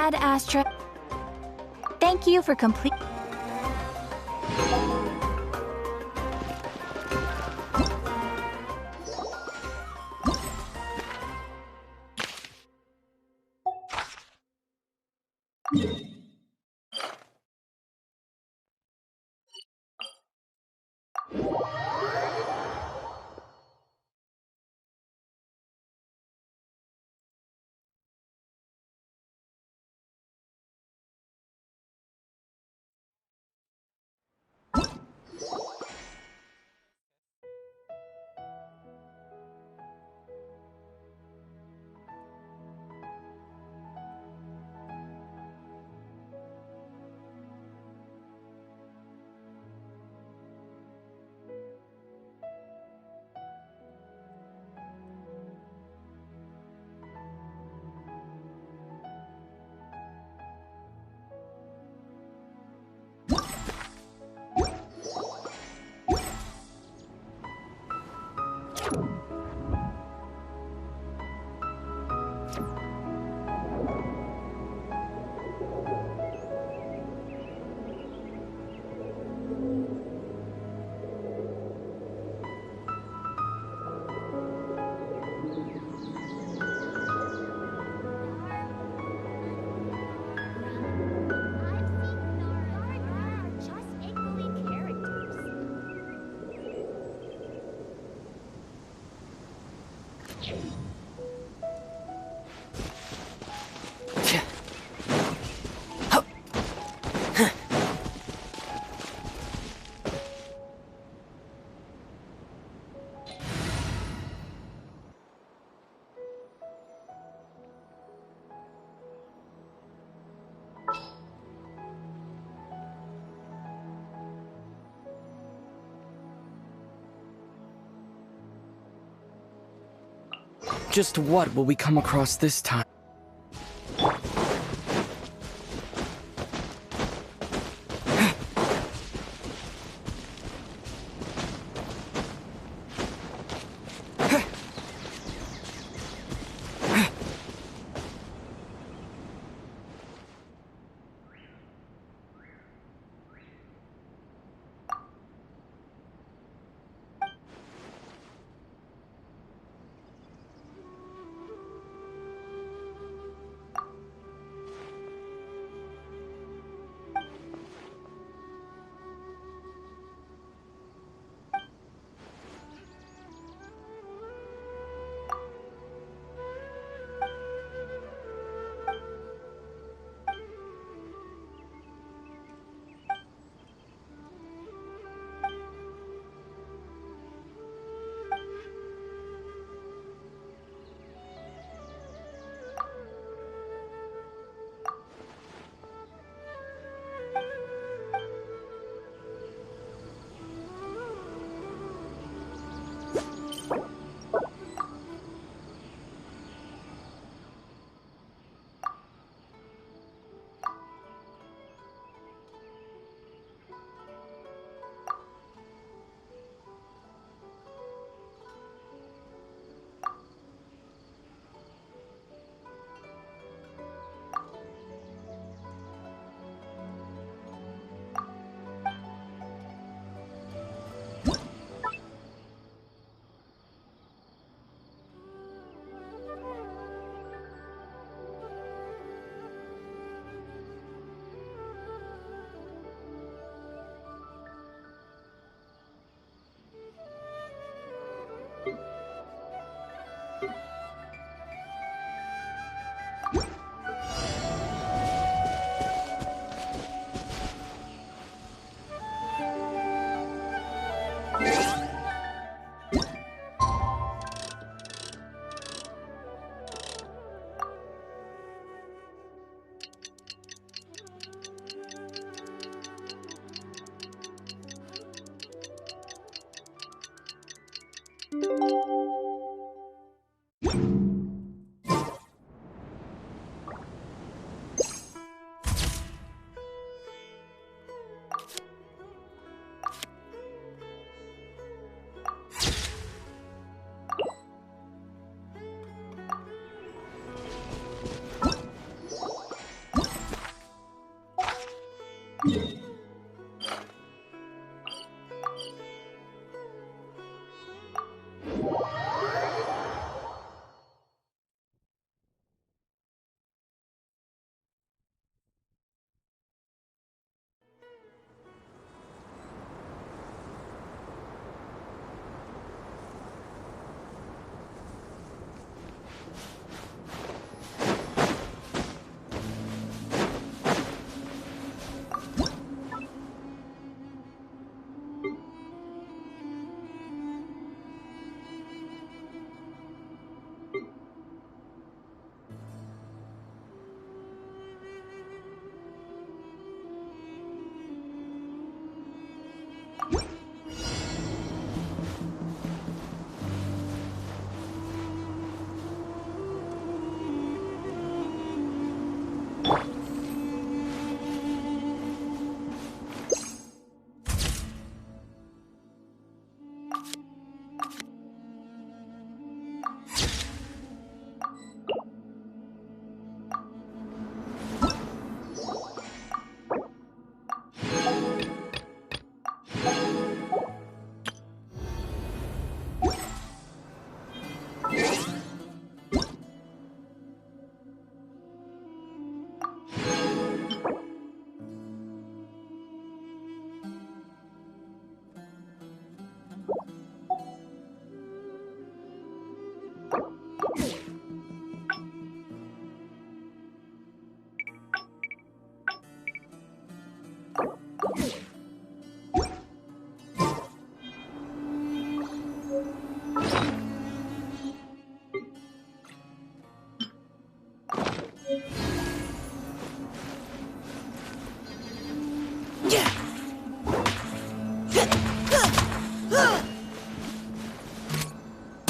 Ad Astra. Thank you for complete. Just what will we come across this time?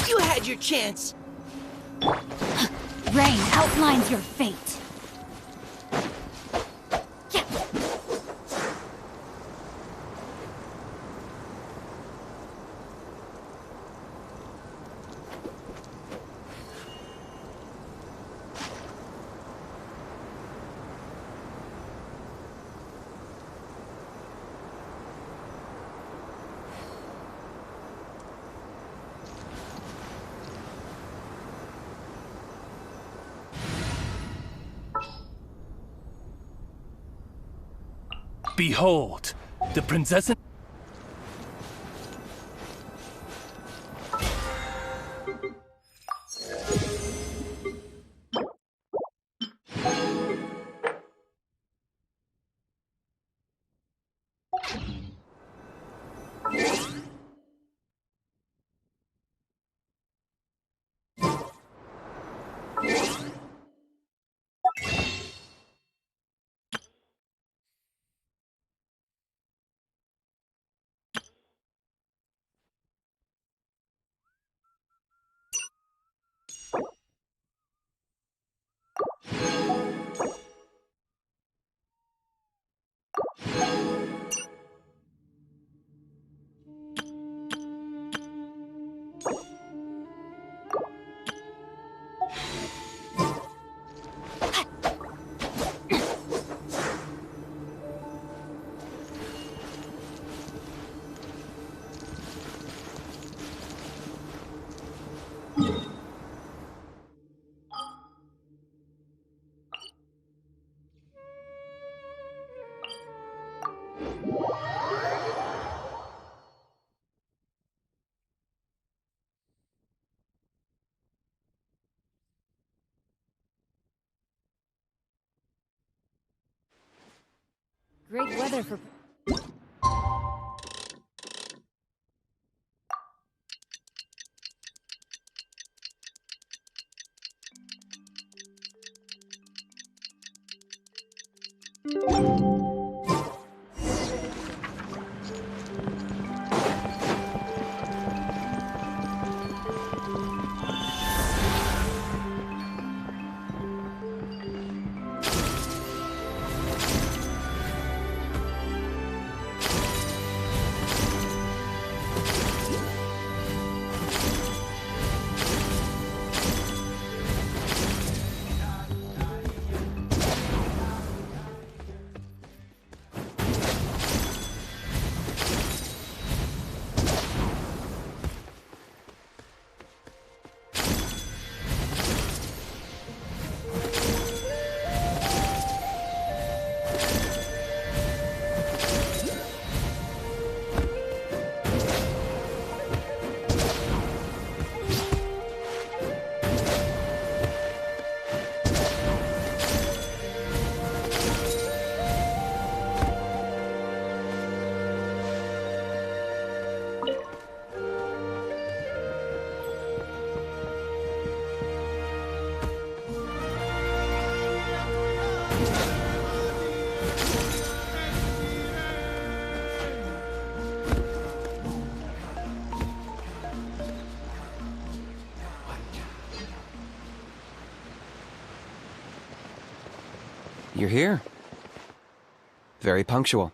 You had your chance. Rain outlines your fate. Behold, the princess and... Great weather for... You're here. Very punctual.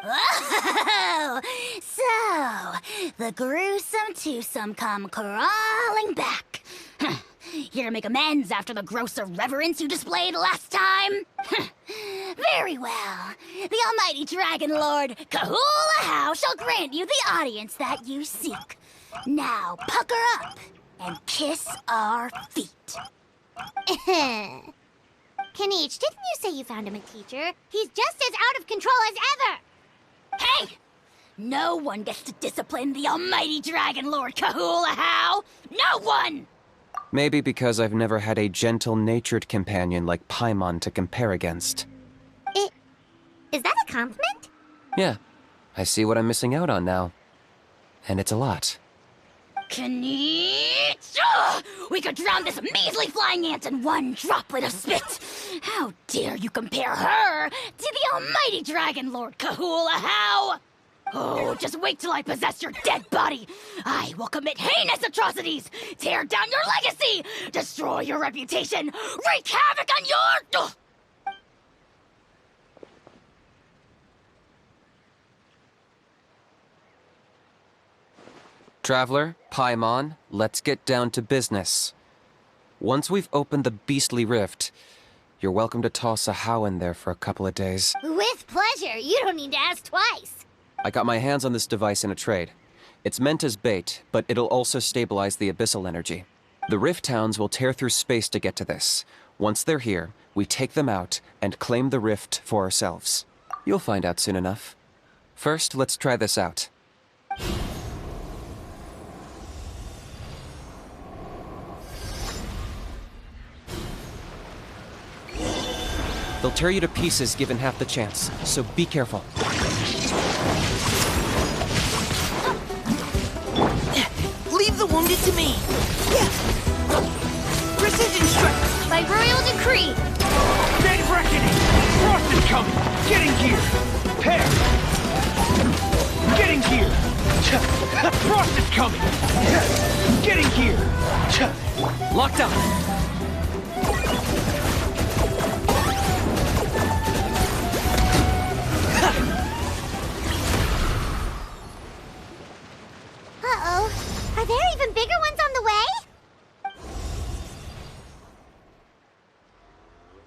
Oh, so The gruesome twosome come crawling back. Here to make amends after the gross irreverence you displayed last time? Very well. The almighty Dragon Lord, Kahula shall grant you the audience that you seek. Now pucker up and kiss our feet. Kanich, didn't you say you found him a teacher? He's just as out of control as ever! Hey! No one gets to discipline the almighty Dragon Lord Kahula. No one! Maybe because I've never had a gentle-natured companion like Paimon to compare against. Is that a compliment? Yeah, I see what I'm missing out on now. And it's a lot. Kanich! Ugh! We could drown this measly flying ant in one droplet of spit! How dare you compare her to the almighty Dragon Lord Kahula? Oh, just wait till I possess your dead body! I will commit heinous atrocities! Tear down your legacy! Destroy your reputation! Wreak havoc on your... Ugh! Traveler, Paimon, let's get down to business. Once we've opened the beastly rift, you're welcome to toss a how in there for a couple of days. With pleasure. You don't need to ask twice. I got my hands on this device in a trade. It's meant as bait, but it'll also stabilize the abyssal energy. The rift towns will tear through space to get to this. Once they're here, we take them out and claim the rift for ourselves. You'll find out soon enough. First, let's try this out. They'll tear you to pieces given half the chance, so be careful. Leave the wounded to me. Precision strike. By royal decree. Dead reckoning! Frost is coming! Getting gear! Pair! Getting gear! Frost is coming! Getting gear! Locked up! Uh-oh. Are there even bigger ones on the way?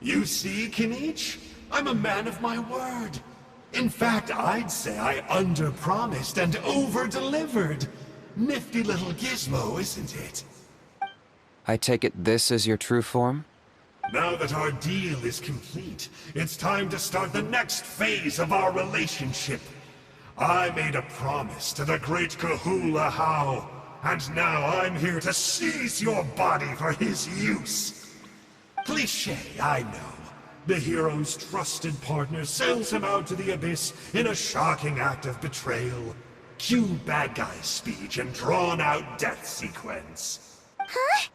You see, Kanich? I'm a man of my word. In fact, I'd say I under-promised and over-delivered. Nifty little gizmo, isn't it? I take it this is your true form? Now that our deal is complete, it's time to start the next phase of our relationship. I made a promise to the great Kahula How, and now I'm here to seize your body for his use. Cliché, I know. The hero's trusted partner sells him out to the abyss in a shocking act of betrayal. Cue bad guy speech and drawn-out death sequence. Huh?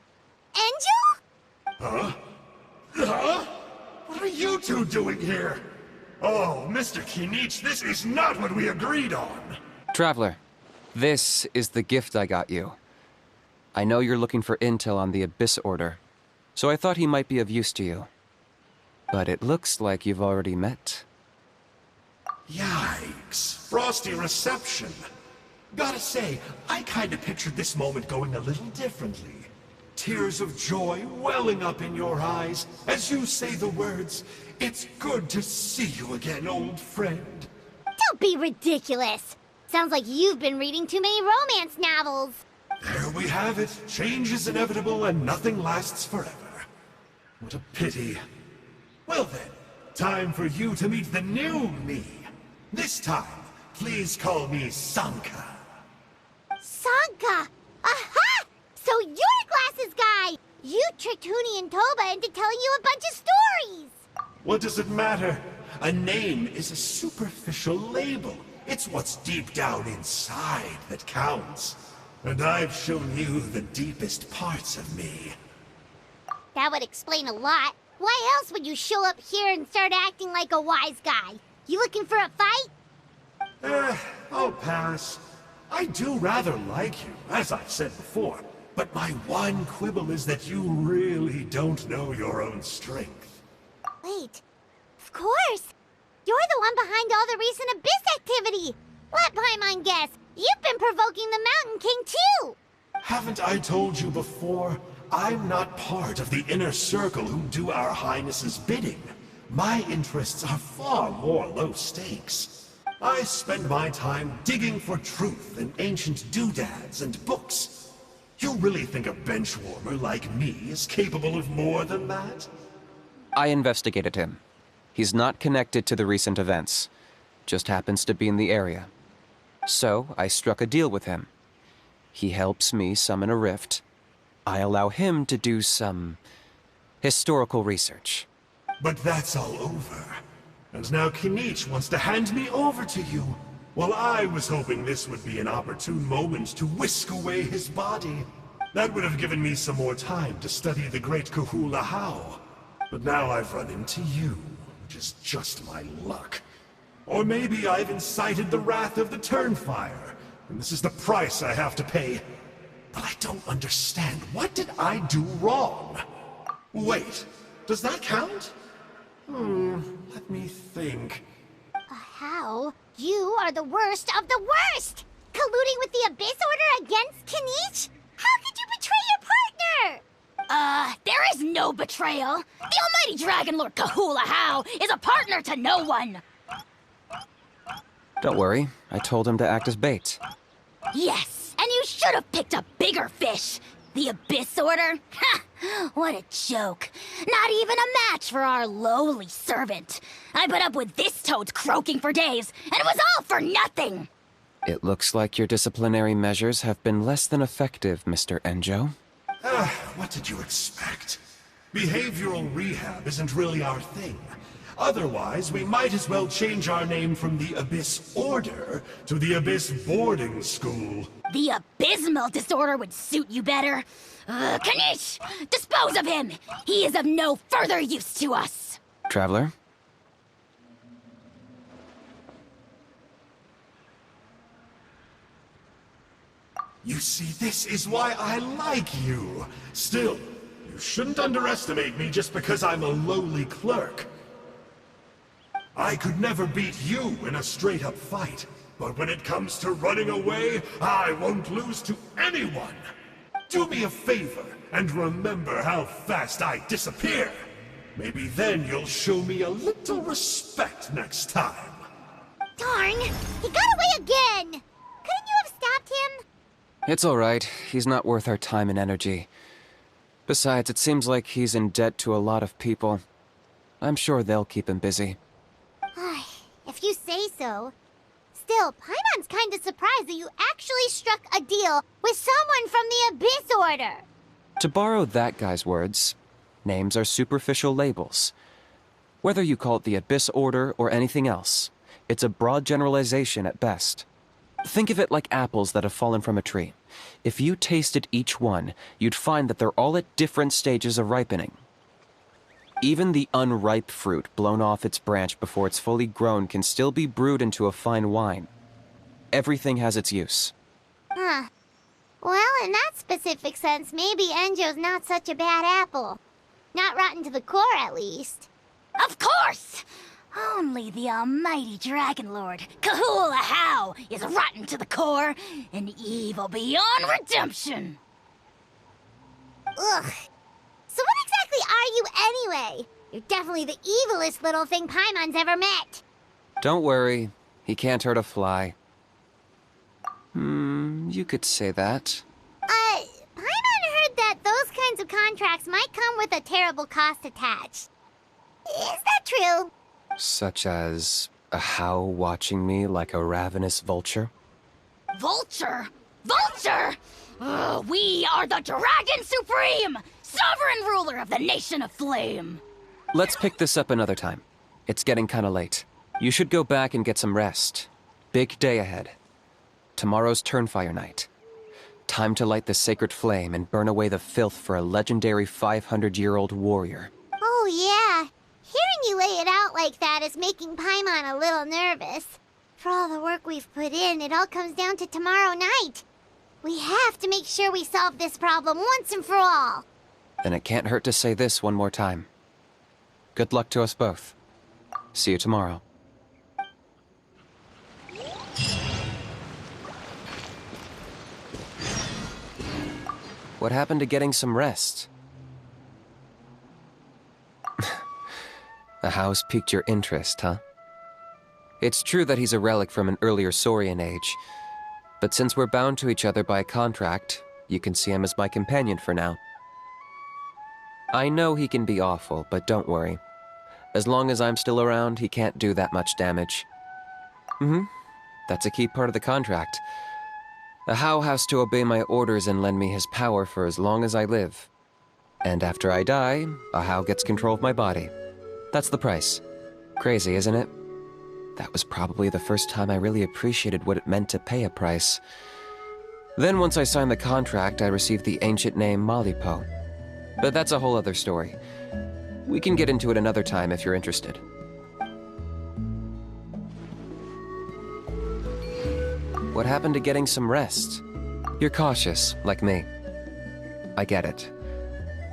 Angel? Huh? Huh? What are you two doing here? Oh, Mr. Kinich, this is not what we agreed on. Traveler, this is the gift I got you. I know you're looking for intel on the Abyss Order, so I thought he might be of use to you. But it looks like you've already met. Yikes. Frosty reception. Gotta say, I kinda pictured this moment going a little differently. Tears of joy welling up in your eyes as you say the words, "It's good to see you again, old friend." Don't be ridiculous. Sounds like you've been reading too many romance novels. There we have it. Change is inevitable and nothing lasts forever. What a pity. Well then, time for you to meet the new me. This time, please call me Sanka. Sanka! Aha! So you're Glasses Guy! You tricked Huni and Toba into telling you a bunch of stories! What does it matter? A name is a superficial label. It's what's deep down inside that counts. And I've shown you the deepest parts of me. That would explain a lot. Why else would you show up here and start acting like a wise guy? You looking for a fight? I'll pass. I do rather like you, as I've said before. But my one quibble is that you really don't know your own strength. Wait. Of course! You're the one behind all the recent Abyss activity! Let Paimon guess. You've been provoking the Mountain King, too! Haven't I told you before? I'm not part of the inner circle who do our Highness's bidding. My interests are far more low stakes. I spend my time digging for truth in ancient doodads and books. You really think a benchwarmer like me is capable of more than that? I investigated him. He's not connected to the recent events. Just happens to be in the area. So, I struck a deal with him. He helps me summon a rift. I allow him to do some historical research. But that's all over. And now Kinich wants to hand me over to you. Well, I was hoping this would be an opportune moment to whisk away his body. That would have given me some more time to study the great Kahula How. But now I've run into you, which is just my luck. Or maybe I've incited the wrath of the Turnfire, and this is the price I have to pay. But I don't understand. What did I do wrong? Wait, does that count? Let me think. How? You are the worst of the worst! Colluding with the Abyss Order against Kinich? How could you betray your partner? There is no betrayal. The almighty Dragon Lord Kahula How is a partner to no one. Don't worry, I told him to act as bait. Yes, and you should have picked a bigger fish. The Abyss Order? Ha! What a joke. Not even a match for our lowly servant. I put up with this toad croaking for days, and it was all for nothing. It looks like your disciplinary measures have been less than effective, Mr. Enjo. What did you expect? Behavioral rehab isn't really our thing. Otherwise, we might as well change our name from the Abyss Order to the Abyss Boarding School. The abysmal disorder would suit you better. Kanish! Dispose of him! He is of no further use to us! Traveler? You see, this is why I like you. Still, you shouldn't underestimate me just because I'm a lowly clerk. I could never beat you in a straight-up fight, but when it comes to running away, I won't lose to anyone. Do me a favor and remember how fast I disappear. Maybe then you'll show me a little respect next time. Darn! He got away again! Couldn't you have stopped him? It's all right. He's not worth our time and energy. Besides, it seems like he's in debt to a lot of people. I'm sure they'll keep him busy. If you say so. Still, Paimon's kinda surprised that you actually struck a deal with someone from the Abyss Order. To borrow that guy's words, names are superficial labels. Whether you call it the Abyss Order or anything else, it's a broad generalization at best. Think of it like apples that have fallen from a tree. If you tasted each one, you'd find that they're all at different stages of ripening. Even the unripe fruit blown off its branch before it's fully grown can still be brewed into a fine wine. Everything has its use. Huh. Well, in that specific sense, maybe Enjo's not such a bad apple. Not rotten to the core, at least. Of course! Only the almighty Dragon Lord, Kahula How, is rotten to the core and evil beyond redemption. Ugh. So what exactly are you anyway? You're definitely the evilest little thing Paimon's ever met. Don't worry, he can't hurt a fly. You could say that. Paimon heard that those kinds of contracts might come with a terrible cost attached. Is that true? Such as a how watching me like a ravenous vulture? Vulture? Vulture? We are the Dragon Supreme! Sovereign ruler of the Nation of Flame! Let's pick this up another time. It's getting kinda late. You should go back and get some rest. Big day ahead. Tomorrow's Turnfire night. Time to light the sacred flame and burn away the filth for a legendary 500-year-old warrior. Oh yeah. Hearing you lay it out like that is making Paimon a little nervous. For all the work we've put in, it all comes down to tomorrow night. We have to make sure we solve this problem once and for all. Then it can't hurt to say this one more time. Good luck to us both. See you tomorrow. What happened to getting some rest? The house piqued your interest, huh? It's true that he's a relic from an earlier Saurian age, but since we're bound to each other by contract, you can see him as my companion for now. I know he can be awful, but don't worry. As long as I'm still around, he can't do that much damage. That's a key part of the contract. The How has to obey my orders and lend me his power for as long as I live. And after I die, a How gets control of my body. That's the price. Crazy, isn't it? That was probably the first time I really appreciated what it meant to pay a price. Then once I signed the contract, I received the ancient name Malipo. But that's a whole other story. We can get into it another time if you're interested. What happened to getting some rest? You're cautious, like me. I get it.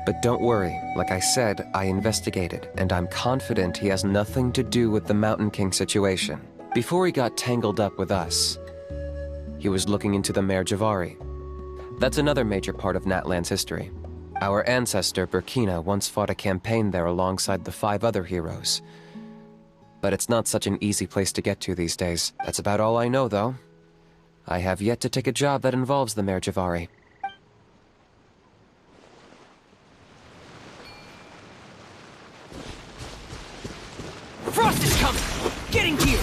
But don't worry, like I said, I investigated, and I'm confident he has nothing to do with the Mountain King situation. Before he got tangled up with us, he was looking into the Mare Javari. That's another major part of Natlan's history. Our ancestor, Burkina, once fought a campaign there alongside the 5 other heroes. But it's not such an easy place to get to these days. That's about all I know, though. I have yet to take a job that involves the Mare Javari. Frost is coming! Getting here!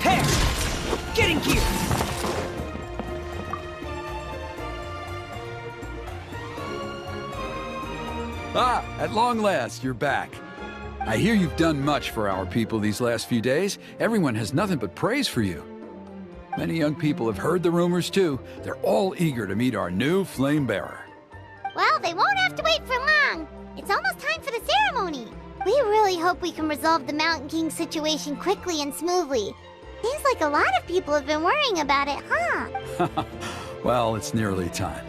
Pair! Getting here! Ah, at long last, you're back. I hear you've done much for our people these last few days. Everyone has nothing but praise for you. Many young people have heard the rumors too. They're all eager to meet our new flame bearer. Well, they won't have to wait for long. It's almost time for the ceremony. We really hope we can resolve the Mountain King situation quickly and smoothly. Seems like a lot of people have been worrying about it, huh? Well, it's nearly time.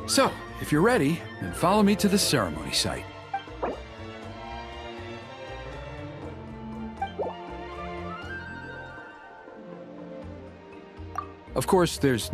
So, if you're ready, then follow me to the ceremony site. Of course, there's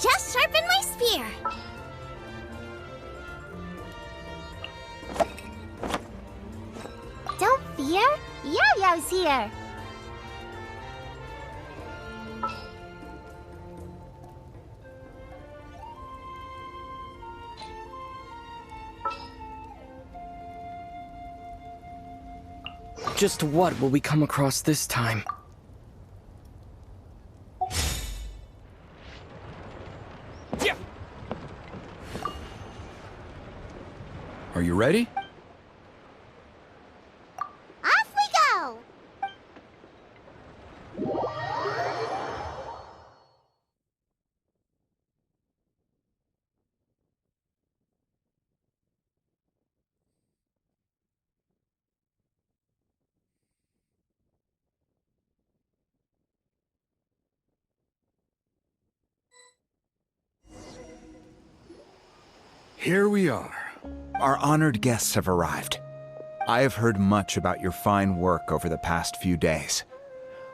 Just sharpen my spear. Don't fear. Yo-Yo's here. Just what will we come across this time? Are you ready? Off we go! Here we are. Our honored guests have arrived. I have heard much about your fine work over the past few days.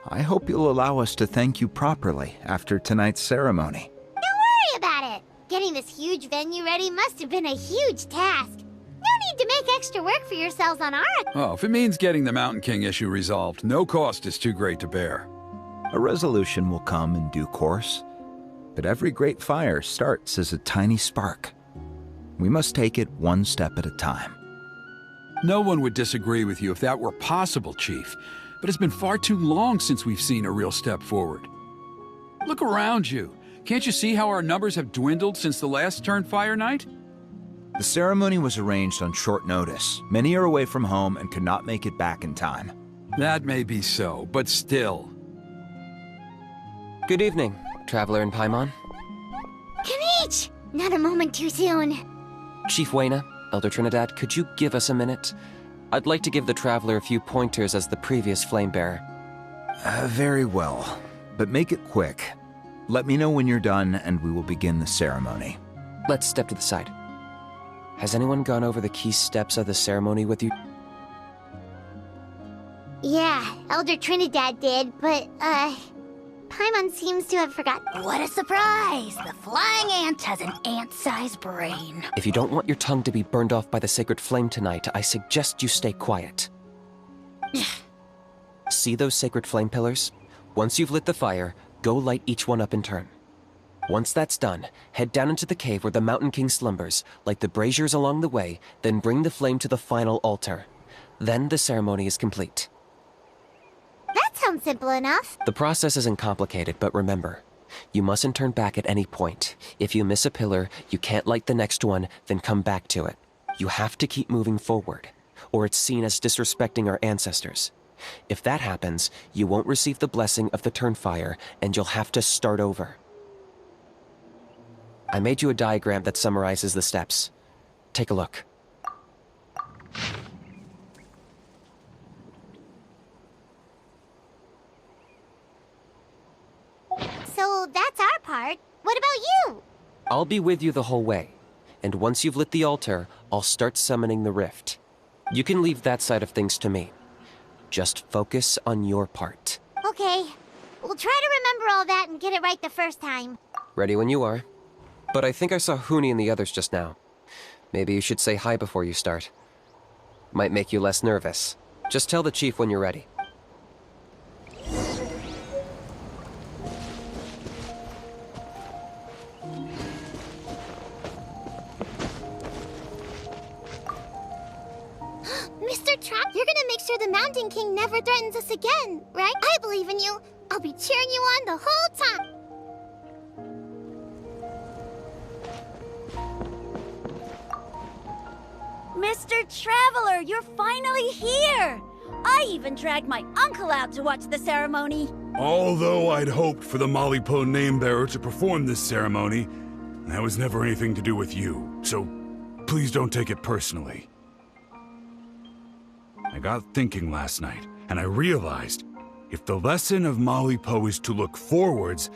I hope you'll allow us to thank you properly after tonight's ceremony. Don't worry about it. Getting this huge venue ready must have been a huge task. No need to make extra work for yourselves on our... Oh, if it means getting the Mountain King issue resolved, no cost is too great to bear. A resolution will come in due course, but every great fire starts as a tiny spark. We must take it one step at a time. No one would disagree with you if that were possible, Chief, but it's been far too long since we've seen a real step forward. Look around you. Can't you see how our numbers have dwindled since the last Turnfire night? The ceremony was arranged on short notice. Many are away from home and could not make it back in time. That may be so, but still. Good evening, Traveler in Paimon. Kanich! Not a moment too soon. Chief Wayna, Elder Trinidad, could you give us a minute? I'd like to give the Traveler a few pointers as the previous Flamebearer. Very well, but make it quick. Let me know when you're done and we will begin the ceremony. Let's step to the side. Has anyone gone over the key steps of the ceremony with you? Yeah, Elder Trinidad did, but, Paimon seems to have forgotten. What a surprise! The flying ant has an ant-sized brain. If you don't want your tongue to be burned off by the sacred flame tonight, I suggest you stay quiet. See those sacred flame pillars? Once you've lit the fire, go light each one up in turn. Once that's done, head down into the cave where the Mountain King slumbers, light the braziers along the way, then bring the flame to the final altar. Then the ceremony is complete. That sounds simple enough. The process isn't complicated, but remember, you mustn't turn back at any point. If you miss a pillar, you can't light the next one, then come back to it. You have to keep moving forward, or it's seen as disrespecting our ancestors. If that happens, you won't receive the blessing of the Turnfire, and you'll have to start over. I made you a diagram that summarizes the steps. Take a look. So that's our part. What about you? I'll be with you the whole way, and once you've lit the altar, I'll start summoning the rift. You can leave that side of things to me. Just focus on your part. Okay. We'll try to remember all that and get it right the first time. Ready when you are. But I think I saw Huni and the others just now. Maybe you should say hi before you start. Might make you less nervous. Just tell the chief when you're ready. Mr. Trap, you're gonna make sure the Mountain King never threatens us again, right? I believe in you. I'll be cheering you on the whole time. Mr. Traveler, you're finally here! I even dragged my uncle out to watch the ceremony. Although I'd hoped for the Malipo name-bearer to perform this ceremony, that was never anything to do with you, so please don't take it personally. I got thinking last night, and I realized if the lesson of Malipo is to look forwards,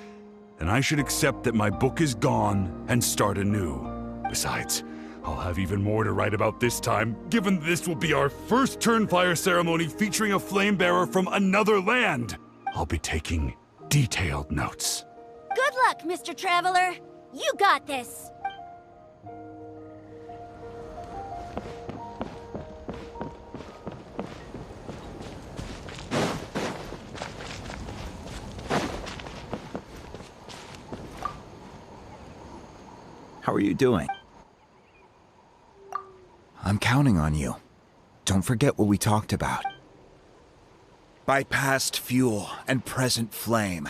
then I should accept that my book is gone and start anew. Besides, I'll have even more to write about this time, given this will be our first Turnfire ceremony featuring a flame-bearer from another land. I'll be taking detailed notes. Good luck, Mr. Traveler. You got this. How are you doing? I'm counting on you. Don't forget what we talked about. By past fuel and present flame,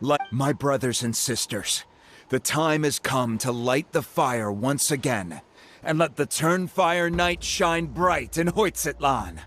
like my brothers and sisters, the time has come to light the fire once again, and let the Turnfire night shine bright in Hoytzitlan.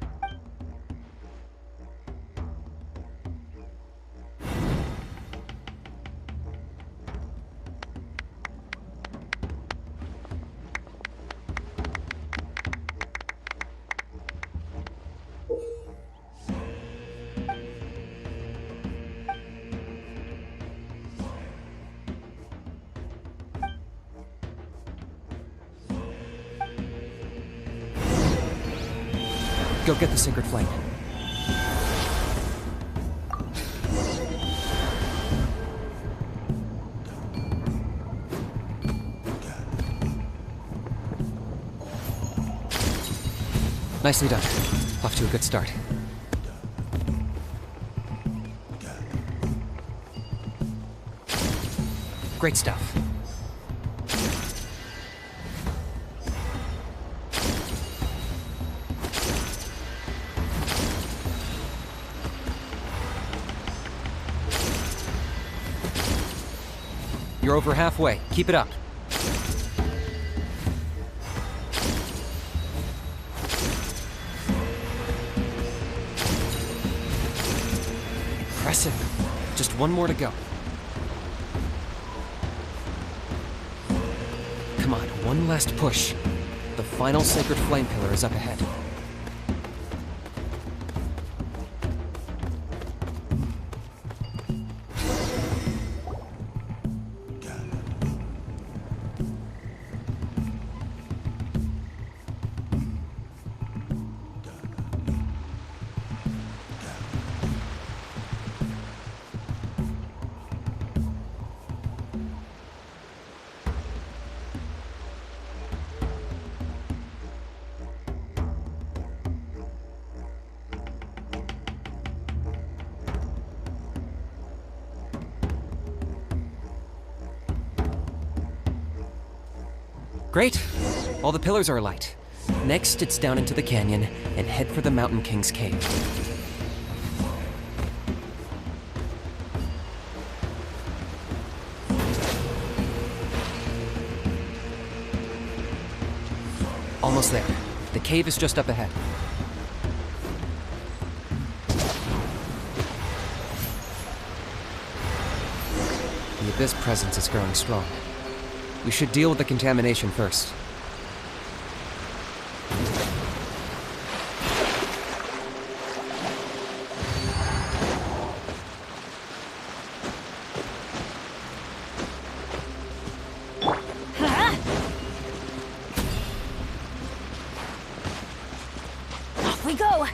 Go get the sacred flame. Nicely done. Off to a good start. Great stuff. You're over halfway. Keep it up. Impressive. Just one more to go. Come on, one last push. The final sacred flame pillar is up ahead. Great! All the pillars are alight. Next, it's down into the canyon and head for the Mountain King's cave. Almost there. The cave is just up ahead. The Abyss presence is growing strong. We should deal with the contamination first. Off we go!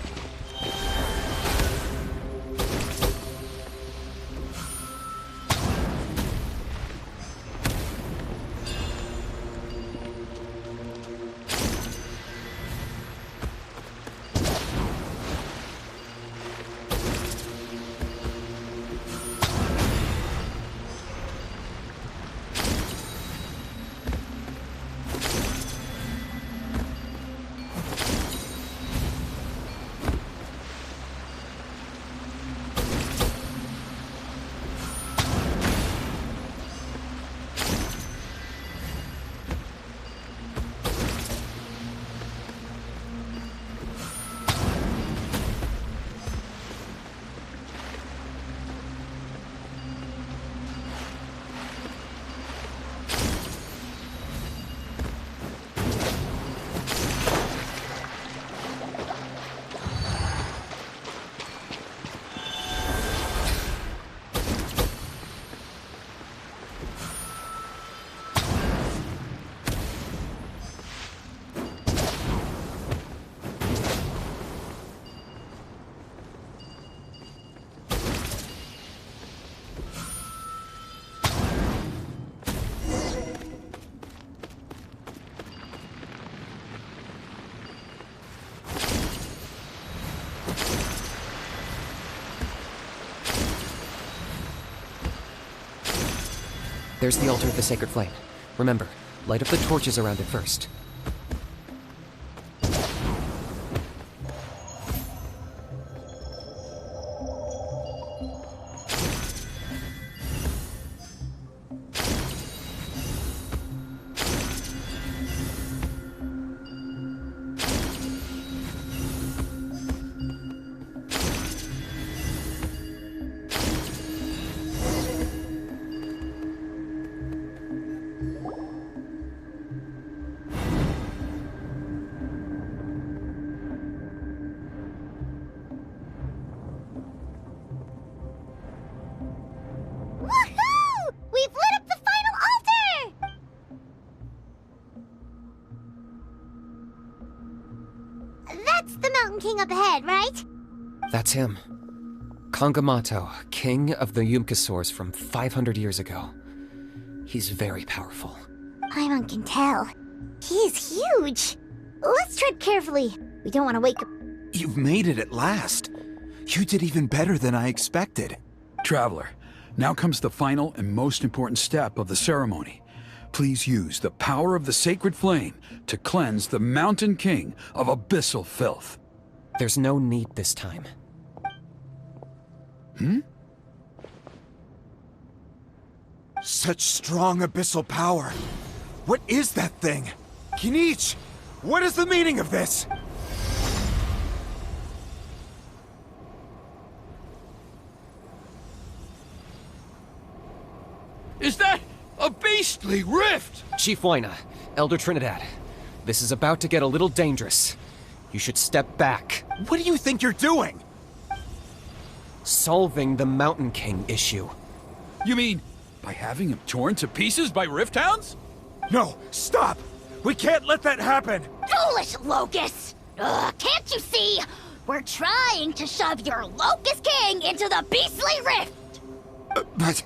There's the altar of the sacred flame. Remember, light up the torches around it first. King up ahead, right? That's him. Kangamato, king of the Yumkasaurs from 500 years ago. He's very powerful. Paimon can tell. He's huge. Let's tread carefully. We don't want to wake up. You've made it at last. You did even better than I expected. Traveler, now comes the final and most important step of the ceremony. Please use the power of the sacred flame to cleanse the Mountain King of abyssal filth. There's no need this time. Such strong abyssal power. What is that thing? Kinich, what is the meaning of this? Is that a beastly rift? Chief Wyna, Elder Trinidad, this is about to get a little dangerous. You should step back. What do you think you're doing? Solving the Mountain King issue. You mean by having him torn to pieces by rift hounds? No, stop! We can't let that happen! Foolish Locust! Can't you see? We're trying to shove your Locust King into the beastly rift! But...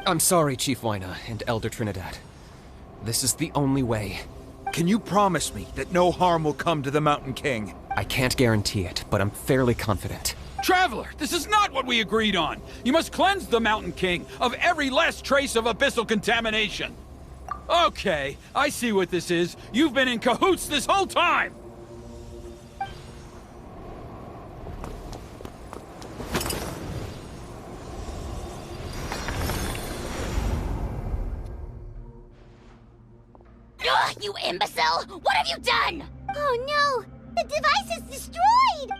I'm sorry, Chief Wyna and Elder Trinidad. This is the only way. Can you promise me that no harm will come to the Mountain King? I can't guarantee it, but I'm fairly confident. Traveler, this is not what we agreed on. You must cleanse the Mountain King of every last trace of abyssal contamination. Okay, I see what this is. You've been in cahoots this whole time! Ugh, you imbecile! What have you done? Oh no! The device is destroyed!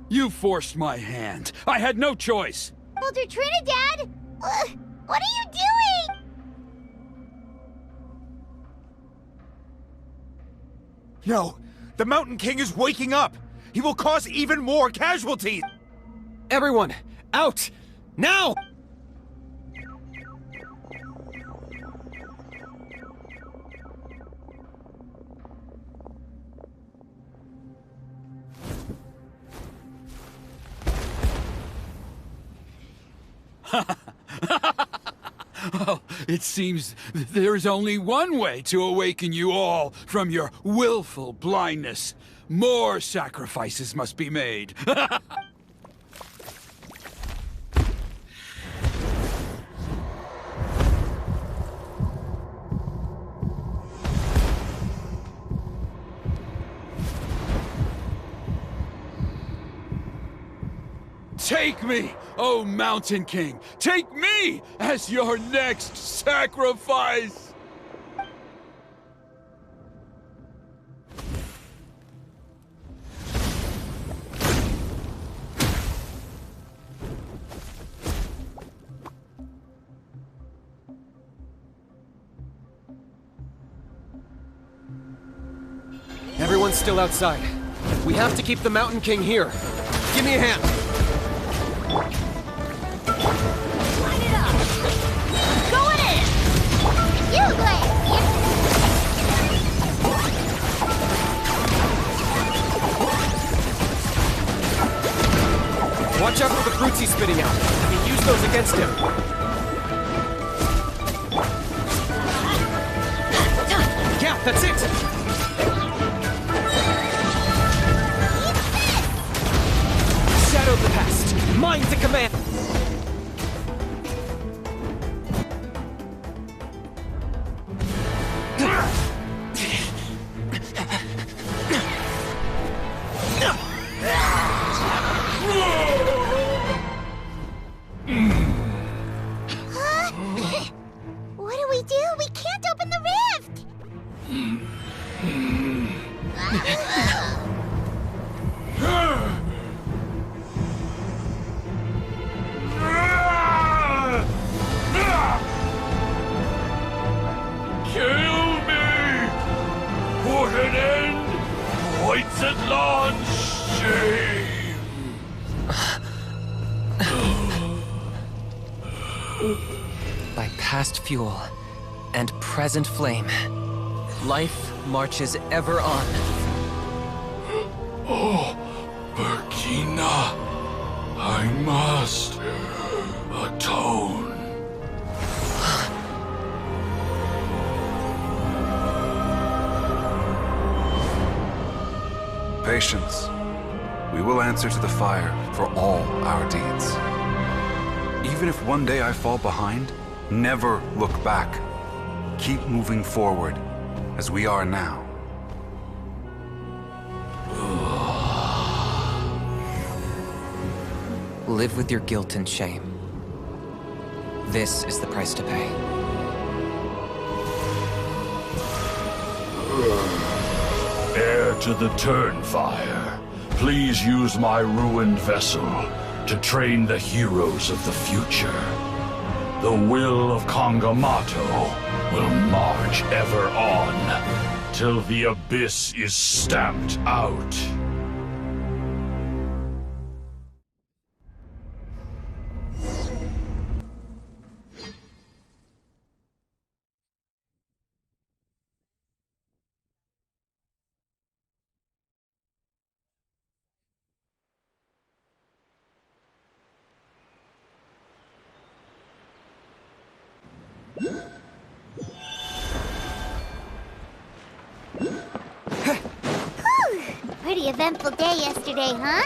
You forced my hand. I had no choice. Elder Trinidad! What are you doing? No! The Mountain King is waking up! He will cause even more casualties! Everyone, out! Now! Oh, it seems there's only one way to awaken you all from your willful blindness. More sacrifices must be made. Take me, O Mountain King! Take me as your next sacrifice! Everyone's still outside. We have to keep the Mountain King here. Give me a hand. Line it up! Going in! You, Glenn! Watch out for the fruits he's spitting out. We can use those against him. Yeah, that's it! Shadow of the past! Mind to command! What do we do? We can't open the rift! Kill me! Put an end to White's Natlan's shame! By past fuel and present flame, life marches ever on. Oh, Burkina, I must atone. generations, we will answer to the fire for all our deeds. Even if one day I fall behind, never look back. Keep moving forward, as we are now. Live with your guilt and shame. This is the price to pay. Heir to the Turnfire, please use my ruined vessel to train the heroes of the future. The will of Kangamato will march ever on, till the abyss is stamped out. Pretty eventful day yesterday, huh?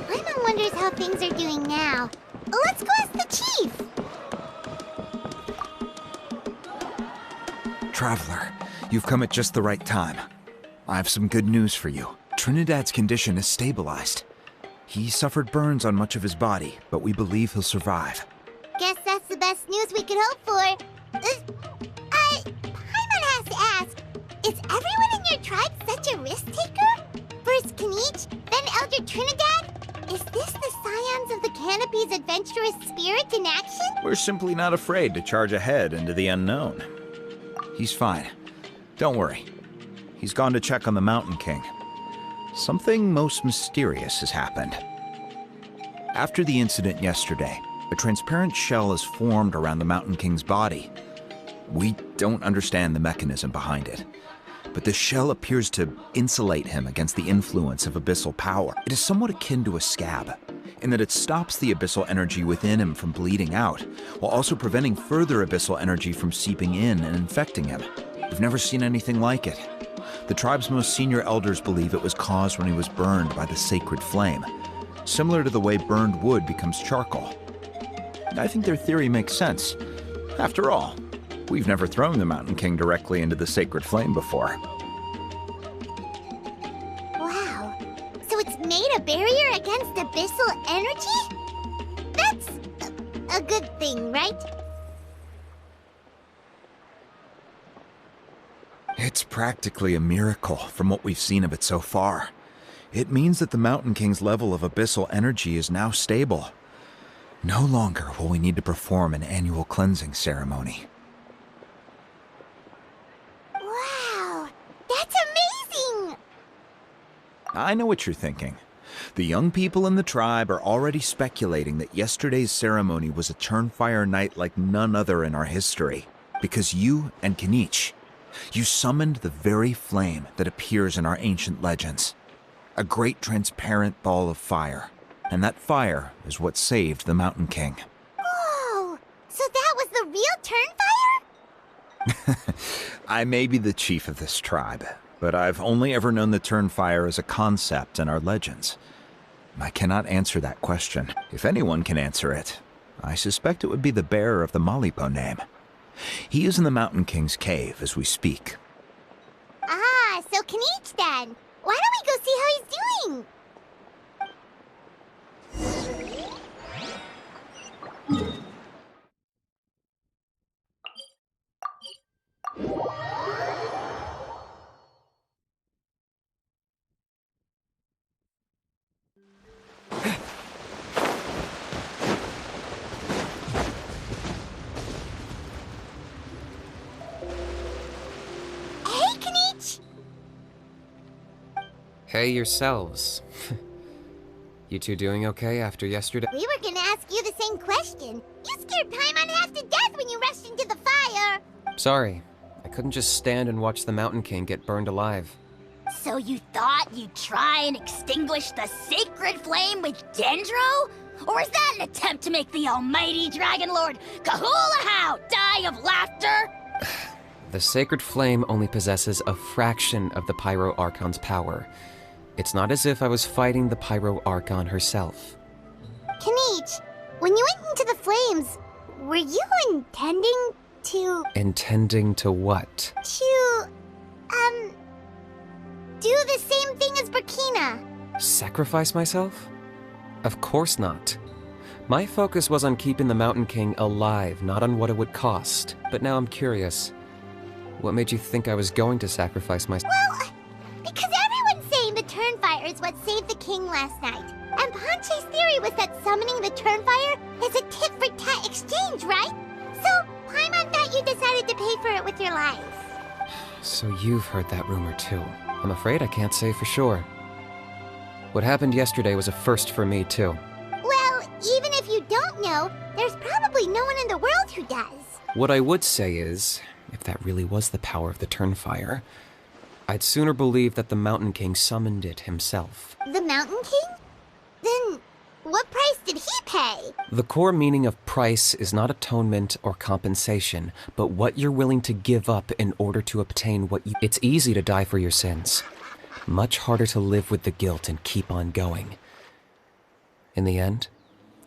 Paimon wonders how things are doing now. Let's go ask the chief! Traveler, you've come at just the right time. I have some good news for you. Trinidad's condition is stabilized. He suffered burns on much of his body, but we believe he'll survive. Guess that's the best news we could hope for. Paimon has to ask, is everyone in your tribe such a risk-taker? First Kinich, then Elder Trinidad? Is this the scions of the Canopy's adventurous spirit in action? We're simply not afraid to charge ahead into the unknown. He's fine. Don't worry. He's gone to check on the Mountain King. Something most mysterious has happened. After the incident yesterday, a transparent shell is formed around the Mountain King's body. We don't understand the mechanism behind it, but the shell appears to insulate him against the influence of abyssal power. It is somewhat akin to a scab, in that it stops the abyssal energy within him from bleeding out, while also preventing further abyssal energy from seeping in and infecting him. We've never seen anything like it. The tribe's most senior elders believe it was caused when he was burned by the sacred flame, similar to the way burned wood becomes charcoal. I think their theory makes sense. After all, we've never thrown the Mountain King directly into the sacred flame before. Wow. So it's made a barrier against abyssal energy? That's a good thing, right? It's practically a miracle from what we've seen of it so far. It means that the Mountain King's level of abyssal energy is now stable. No longer will we need to perform an annual cleansing ceremony. Wow, that's amazing! I know what you're thinking. The young people in the tribe are already speculating that yesterday's ceremony was a Turnfire night like none other in our history. Because you and Kinich, you summoned the very flame that appears in our ancient legends. A great transparent ball of fire. And that fire is what saved the Mountain King. Whoa! So that was the real Turnfire? I may be the chief of this tribe, but I've only ever known the Turnfire as a concept in our legends. I cannot answer that question. If anyone can answer it, I suspect it would be the bearer of the Malipo name. He is in the Mountain King's cave as we speak. Ah, so Kinich then. Why don't we go see how he's doing? Hey, Kinich! Hey yourselves. You two doing okay after yesterday? We were gonna ask you the same question. You scared Paimon half to death when you rushed into the fire! Sorry. I couldn't just stand and watch the Mountain King get burned alive. So you thought you'd try and extinguish the sacred flame with Dendro? Or is that an attempt to make the almighty Dragon Lord Kahulahau die of laughter? The sacred flame only possesses a fraction of the Pyro Archon's power. It's not as if I was fighting the Pyro Archon herself. Kanich, when you went into the flames, were you intending to... Intending to what? To, do the same thing as Burkina? Sacrifice myself? Of course not. My focus was on keeping the Mountain King alive, not on what it would cost. But now I'm curious. What made you think I was going to sacrifice myself? Well, because everyone's saying the Turnfire is what saved the king last night. And Ponche's theory was that summoning the Turnfire is a tit-for-tat exchange, right? So, Paimon thought you decided to pay for it with your life. So you've heard that rumor too. I'm afraid I can't say for sure. What happened yesterday was a first for me too. Well, even if you don't know, there's probably no one in the world who does. What I would say is, if that really was the power of the Turnfire, I'd sooner believe that the Mountain King summoned it himself. The Mountain King? Then, what price did he pay? The core meaning of price is not atonement or compensation, but what you're willing to give up in order to obtain what you... It's easy to die for your sins. Much harder to live with the guilt and keep on going. In the end,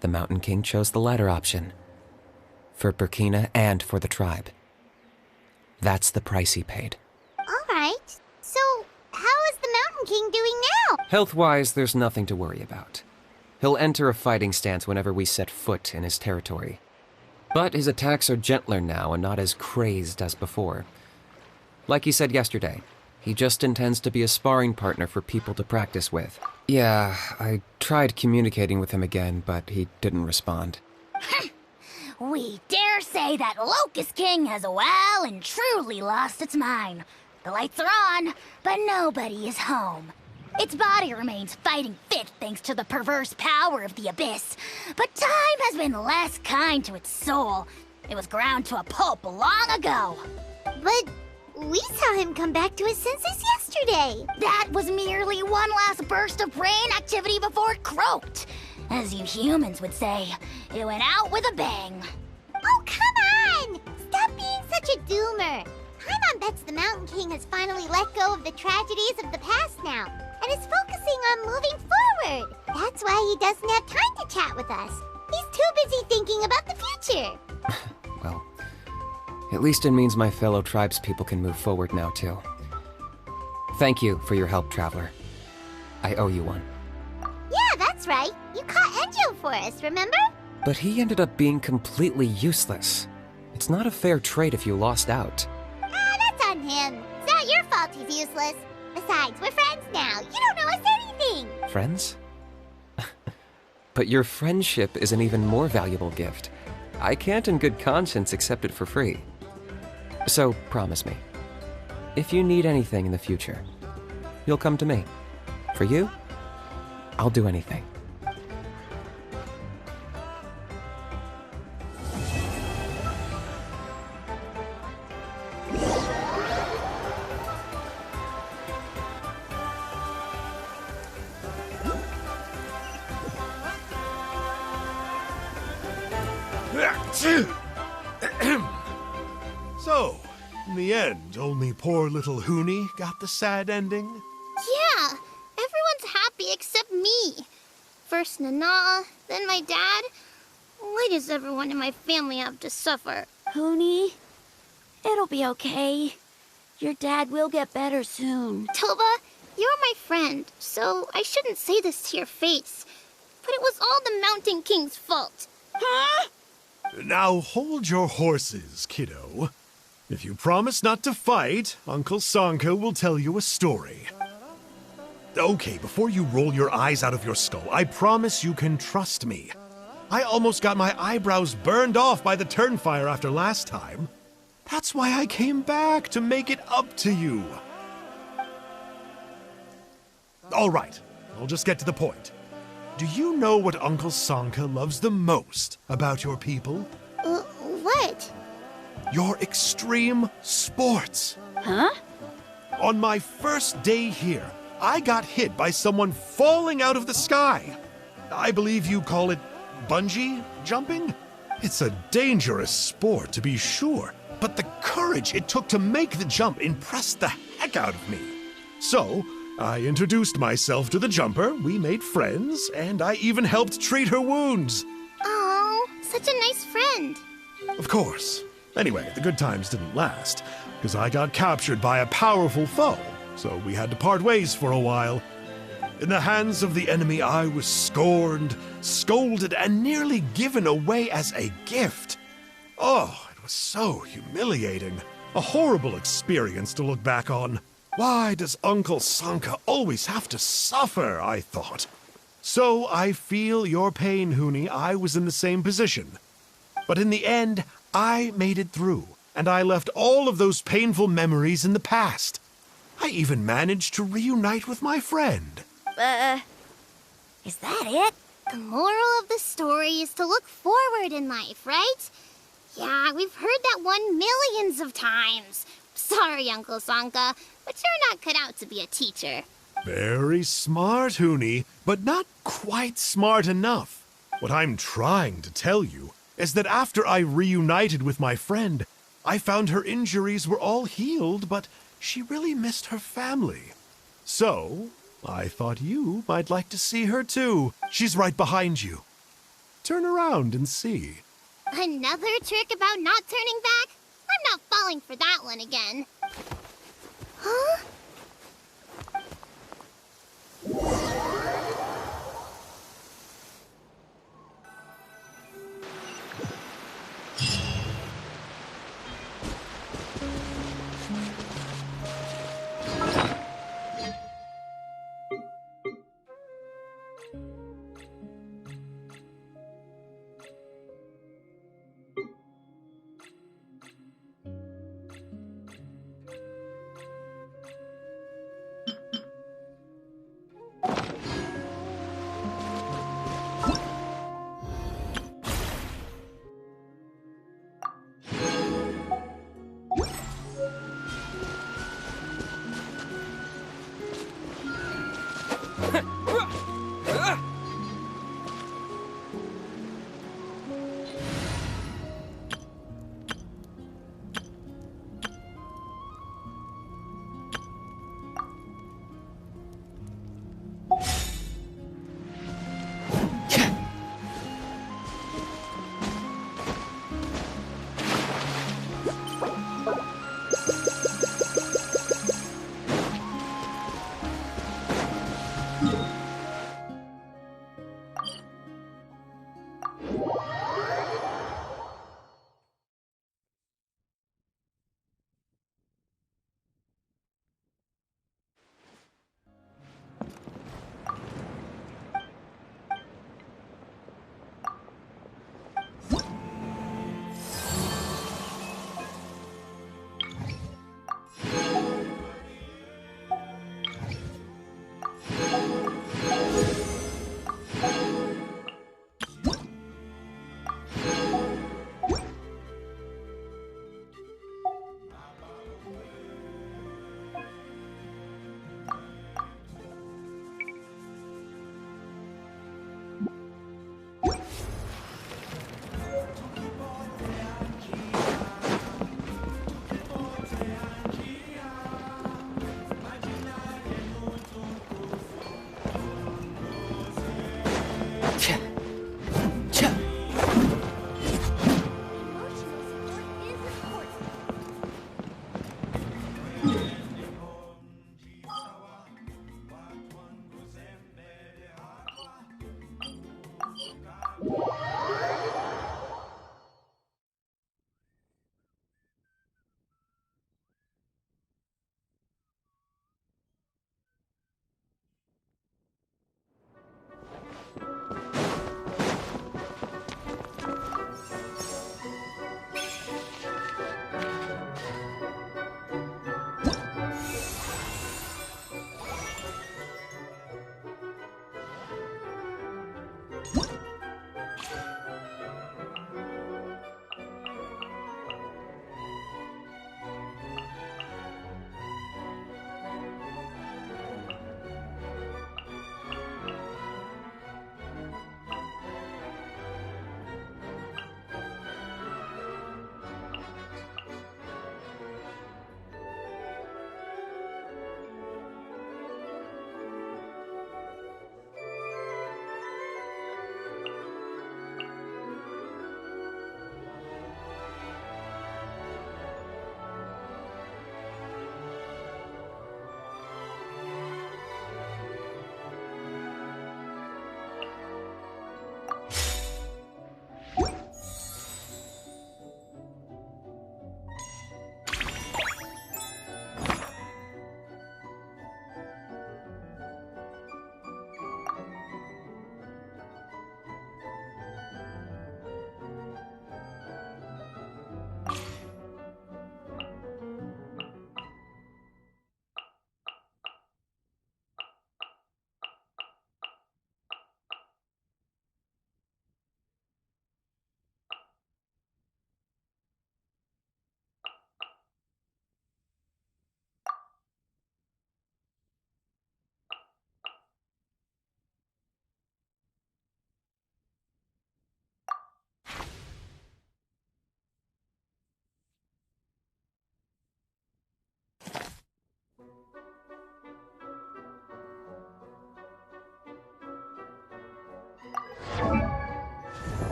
the Mountain King chose the latter option. For Burkina and for the tribe. That's the price he paid. Alright, so how is the Mountain King doing now? Health-wise, there's nothing to worry about. He'll enter a fighting stance whenever we set foot in his territory. But his attacks are gentler now and not as crazed as before. Like he said yesterday, he just intends to be a sparring partner for people to practice with. Yeah, I tried communicating with him again, but he didn't respond. We dare say that Locust King has well and truly lost its mind. The lights are on, but nobody is home. Its body remains fighting fit thanks to the perverse power of the Abyss, but time has been less kind to its soul. It was ground to a pulp long ago. But we saw him come back to his senses yesterday. That was merely one last burst of brain activity before it croaked. As you humans would say, it went out with a bang. Oh, come on! Stop being such a doomer. Paimon bets the Mountain King has finally let go of the tragedies of the past now, and is focusing on moving forward. That's why he doesn't have time to chat with us. He's too busy thinking about the future. Well, at least it means my fellow tribespeople can move forward now, too. Thank you for your help, Traveler. I owe you one. Yeah, that's right. You caught Enjo for us, remember? But he ended up being completely useless. It's not a fair trade if you lost out. That's on him. It's not your fault he's useless. Besides, we're friends now. You don't know us anything. Friends? But your friendship is an even more valuable gift. I can't in good conscience accept it for free. So, promise me, if you need anything in the future, you'll come to me. For you, I'll do anything. So, in the end, only poor little Huni got the sad ending? Yeah, everyone's happy except me. First Nana, then my dad. Why does everyone in my family have to suffer? Huni, it'll be okay. Your dad will get better soon. Toba, you're my friend, so I shouldn't say this to your face. But it was all the Mountain King's fault. Huh? Now hold your horses, kiddo. If you promise not to fight, Uncle Sanka will tell you a story. Okay, before you roll your eyes out of your skull, I promise you can trust me. I almost got my eyebrows burned off by the Turnfire after last time. That's why I came back, to make it up to you. All right, I'll just get to the point. Do you know what Uncle Sanka loves the most about your people? What? Your extreme sports. Huh? On my first day here, I got hit by someone falling out of the sky. I believe you call it bungee jumping? It's a dangerous sport, to be sure, but the courage it took to make the jump impressed the heck out of me. So, I introduced myself to the jumper, we made friends, and I even helped treat her wounds. Oh, such a nice friend. Of course. Anyway, the good times didn't last, because I got captured by a powerful foe, so we had to part ways for a while. In the hands of the enemy, I was scorned, scolded, and nearly given away as a gift. Oh, it was so humiliating. A horrible experience to look back on. Why does Uncle Sanka always have to suffer, I thought. So I feel your pain, Huni. I was in the same position. But in the end, I made it through, and I left all of those painful memories in the past. I even managed to reunite with my friend. Is that it? The moral of the story is to look forward in life, right? Yeah, we've heard that one millions of times. Sorry, Uncle Sanka, but you're not cut out to be a teacher. Very smart, Huni, but not quite smart enough. What I'm trying to tell you is that after I reunited with my friend, I found her injuries were all healed, but she really missed her family. So, I thought you might like to see her too. She's right behind you. Turn around and see. Another trick about not turning back? I'm not falling for that one again. Huh?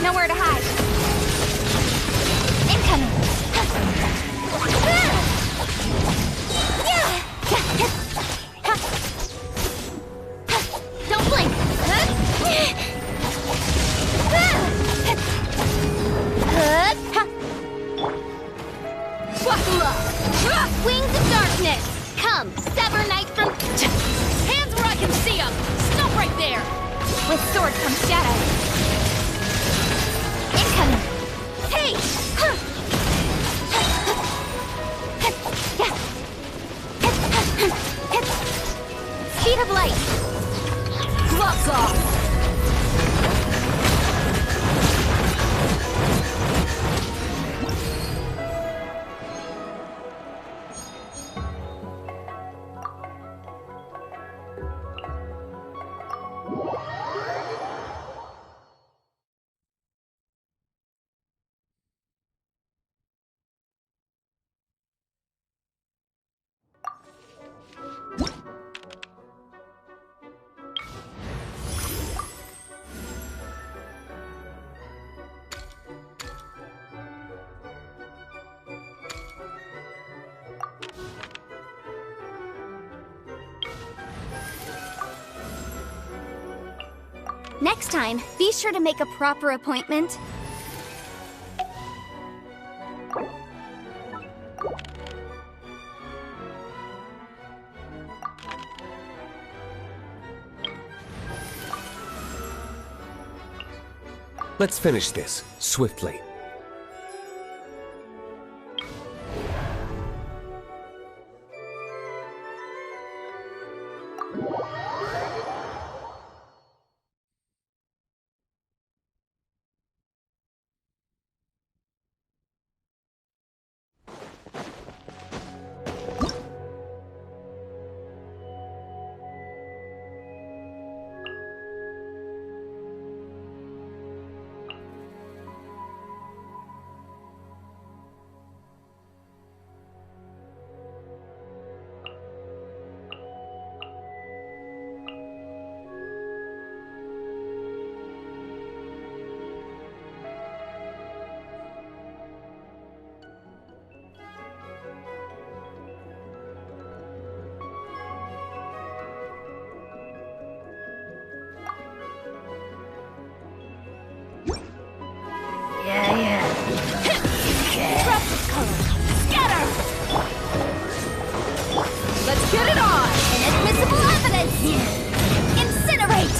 Nowhere to hide. Incoming. Don't blink. Buckle up. Wings of darkness. Come, sever night from... Hands where I can see them. Stop right there. With sword comes shadow. Incoming! Hey! Speed of light! Gloves off! Next time, be sure to make a proper appointment. Let's finish this, swiftly. Let's get it on! Inadmissible evidence! Incinerate!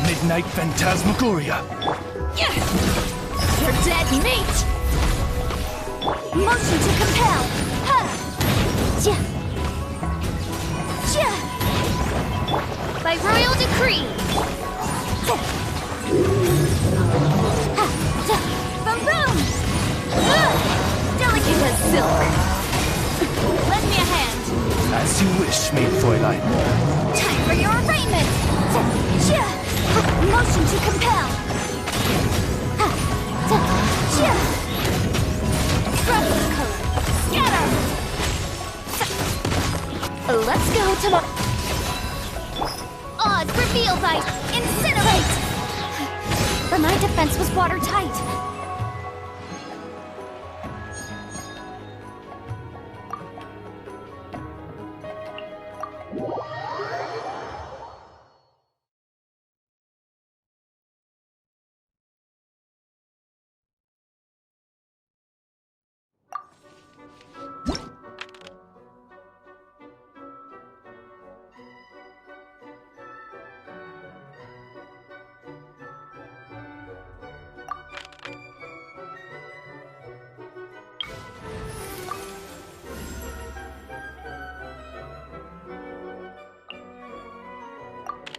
Midnight Phantasmagoria. You're dead meat! Motion to compel! By royal decree. Boom boom! Delicate as silk! Lend me a hand! As you wish, maid Fräulein. Time for your arraignment! Motion to compel! Rose color! Scatter! Let's go tomorrow! Odds revealed by Incinerate! But my defense was watertight.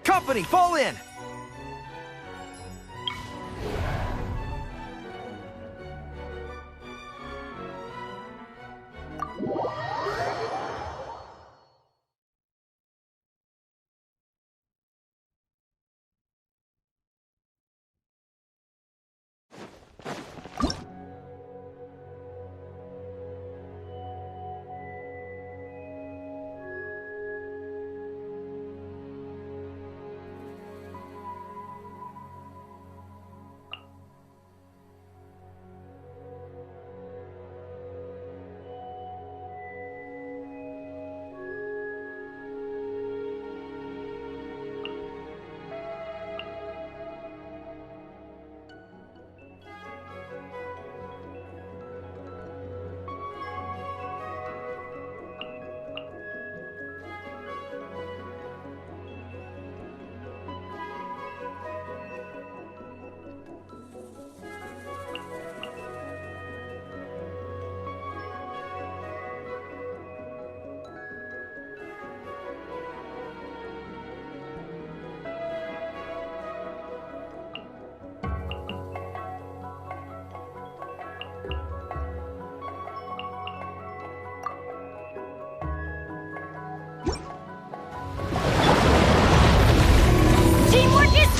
Company, fall in!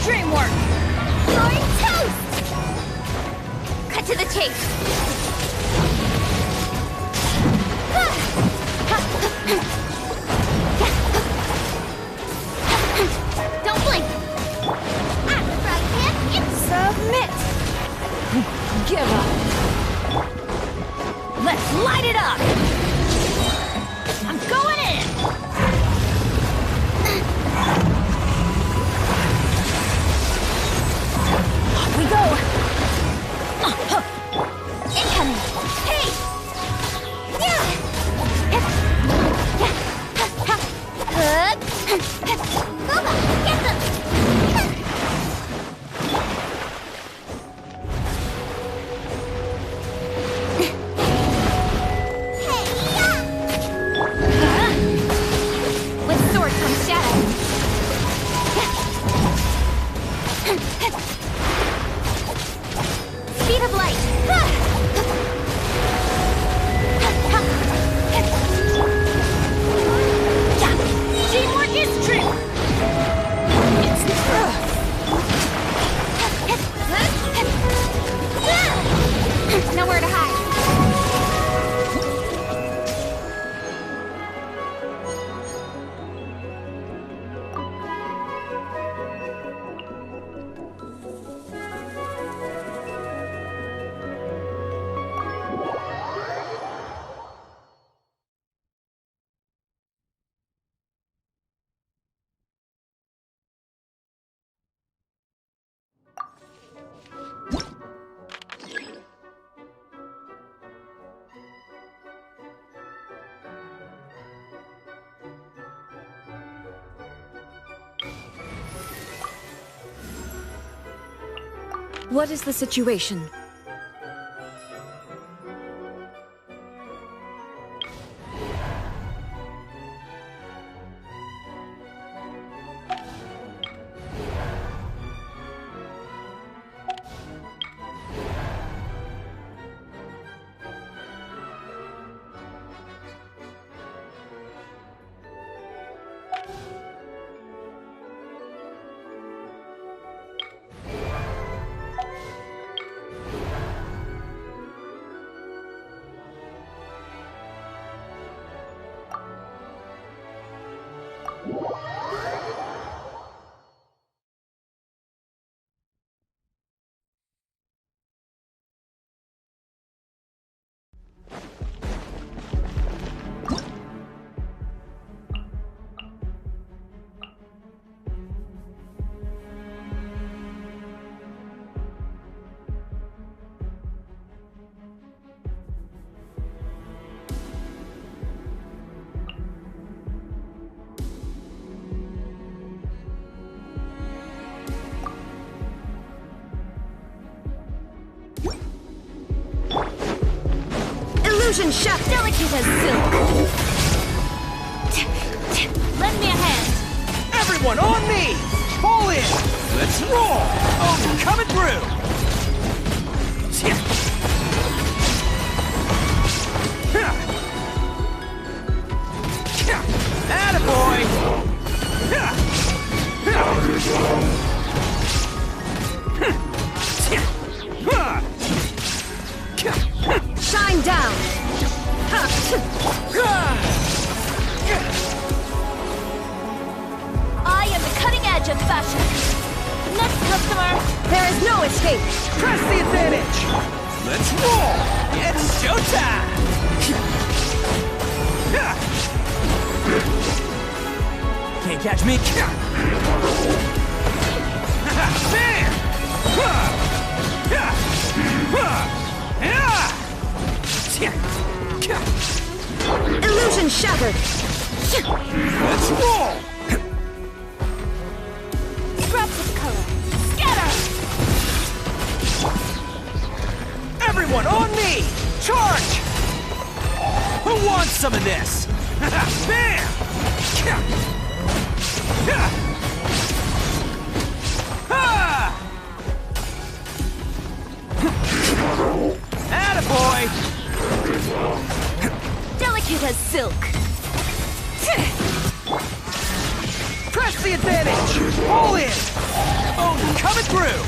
Dreamwork! Throwing toast! Cut to the chase! Don't blink. Submit! Give up! Let's light it up! I'm going in! We go! Incoming! Hey! Boba, get them! With sword comes shadow. Speed of light. Teamwork is true. Nowhere to hide. What is the situation? Illusion shot delicate as silk. Lend me a hand. Everyone on me! Fall in! Let's roll! Oh, coming through! Attaboy! Shine down! I am the cutting edge of fashion. Next customer. There is no escape! Press the advantage! Let's roll! It's showtime! Can't catch me! Man! Illusion shattered! Let's roll! Scraps of color. Scatter! Everyone on me! Charge! Who wants some of this? Bam! Attaboy! Delicate as silk! Press the advantage! All in! Oh, coming through!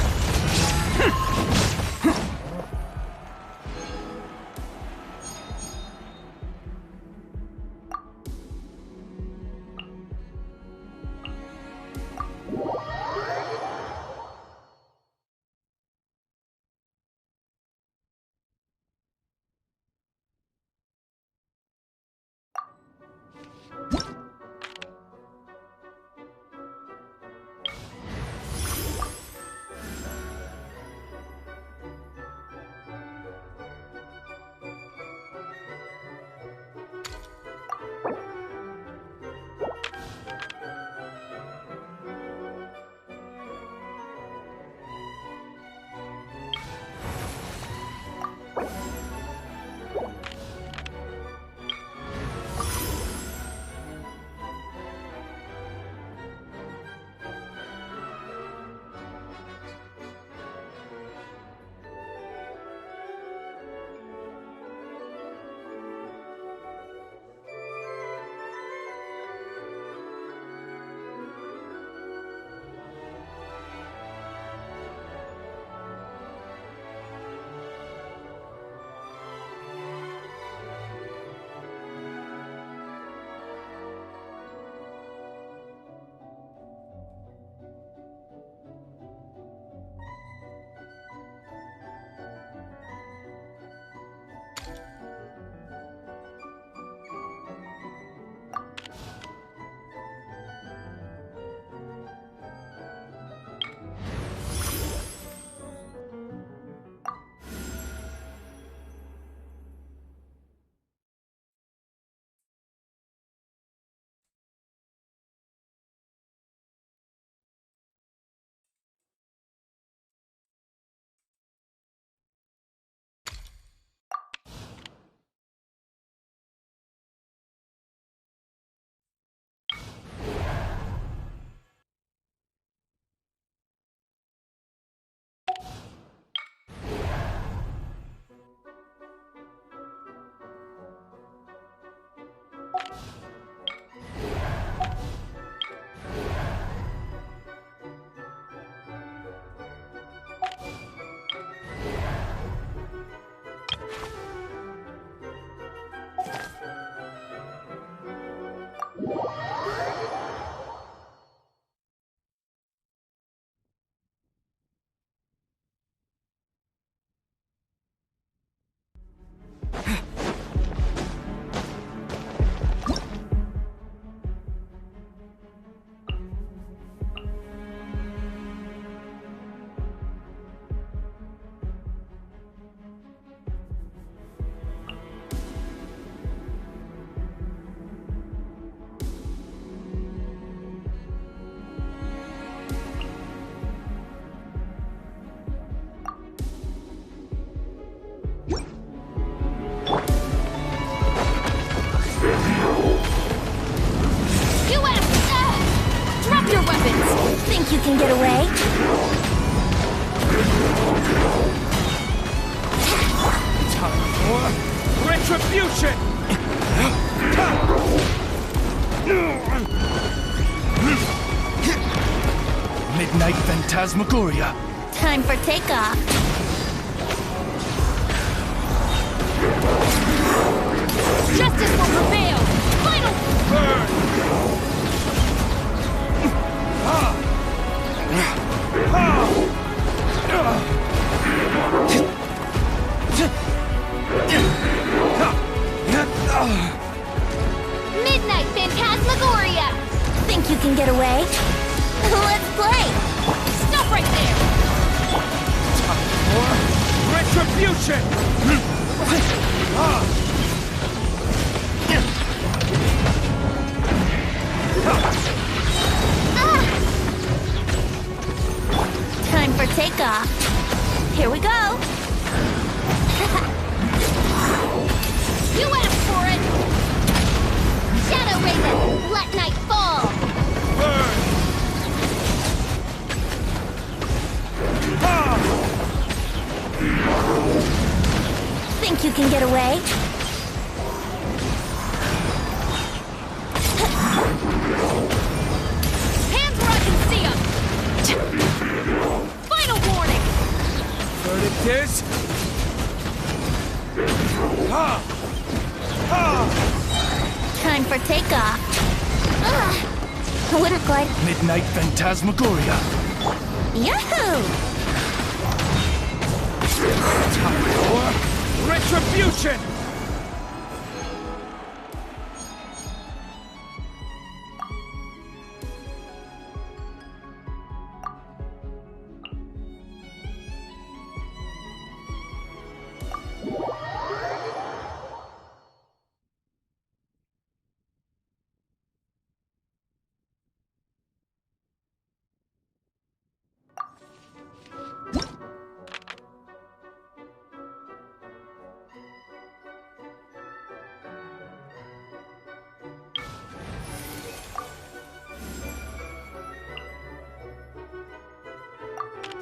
Think you can get away? Time for retribution! Midnight Phantasmagoria. Time for takeoff. Justice will prevail! Final Burn! Midnight Phantasmagoria! Think you can get away? Let's play! Stop right there! Time for retribution! Time for takeoff. Here we go. You asked for it! Shadow Raven, let night fall! Burn! Think you can get away? Hands where I can see them! Final warning! Verdict is... Time for takeoff. Wouldn't quite. Midnight Phantasmagoria. Yahoo! Time for retribution!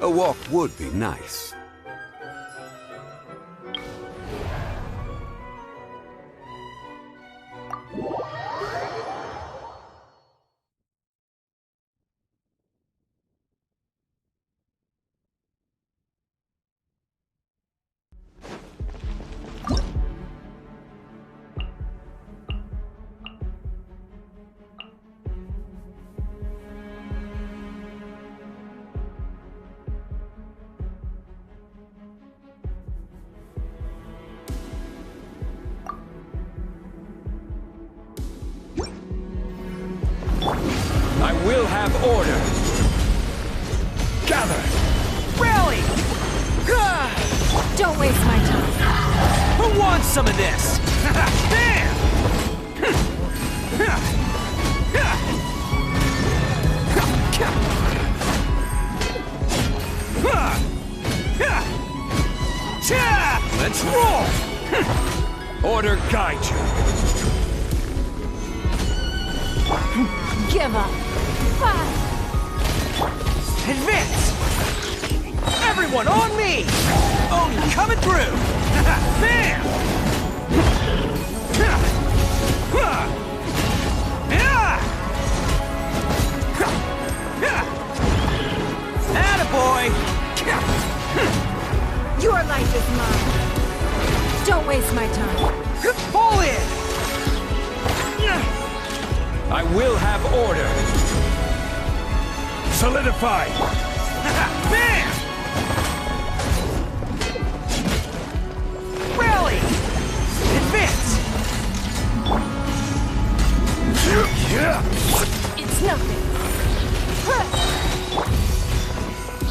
A walk would be nice. I will have order. Gather! Rally! Don't waste my time. Who wants some of this? Bam! Let's roll! Order guide you. Give up. Advance! Everyone on me! Oni coming through! Bam! Fall in! I will have order. Solidify! Bam! Rally! Advance! It's nothing.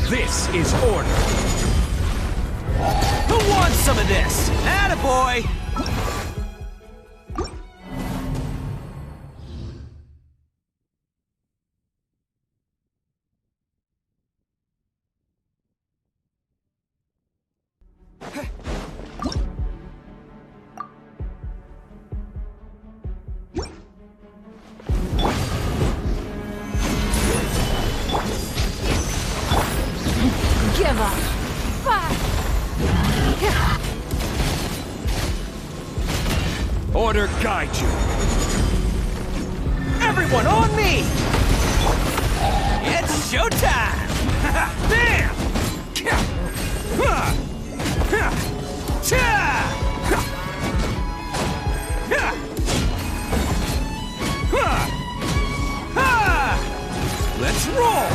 This is order. Who wants some of this? Attaboy! Give up. Order guide you. Everyone on me! It's showtime! Bam! Let's roll!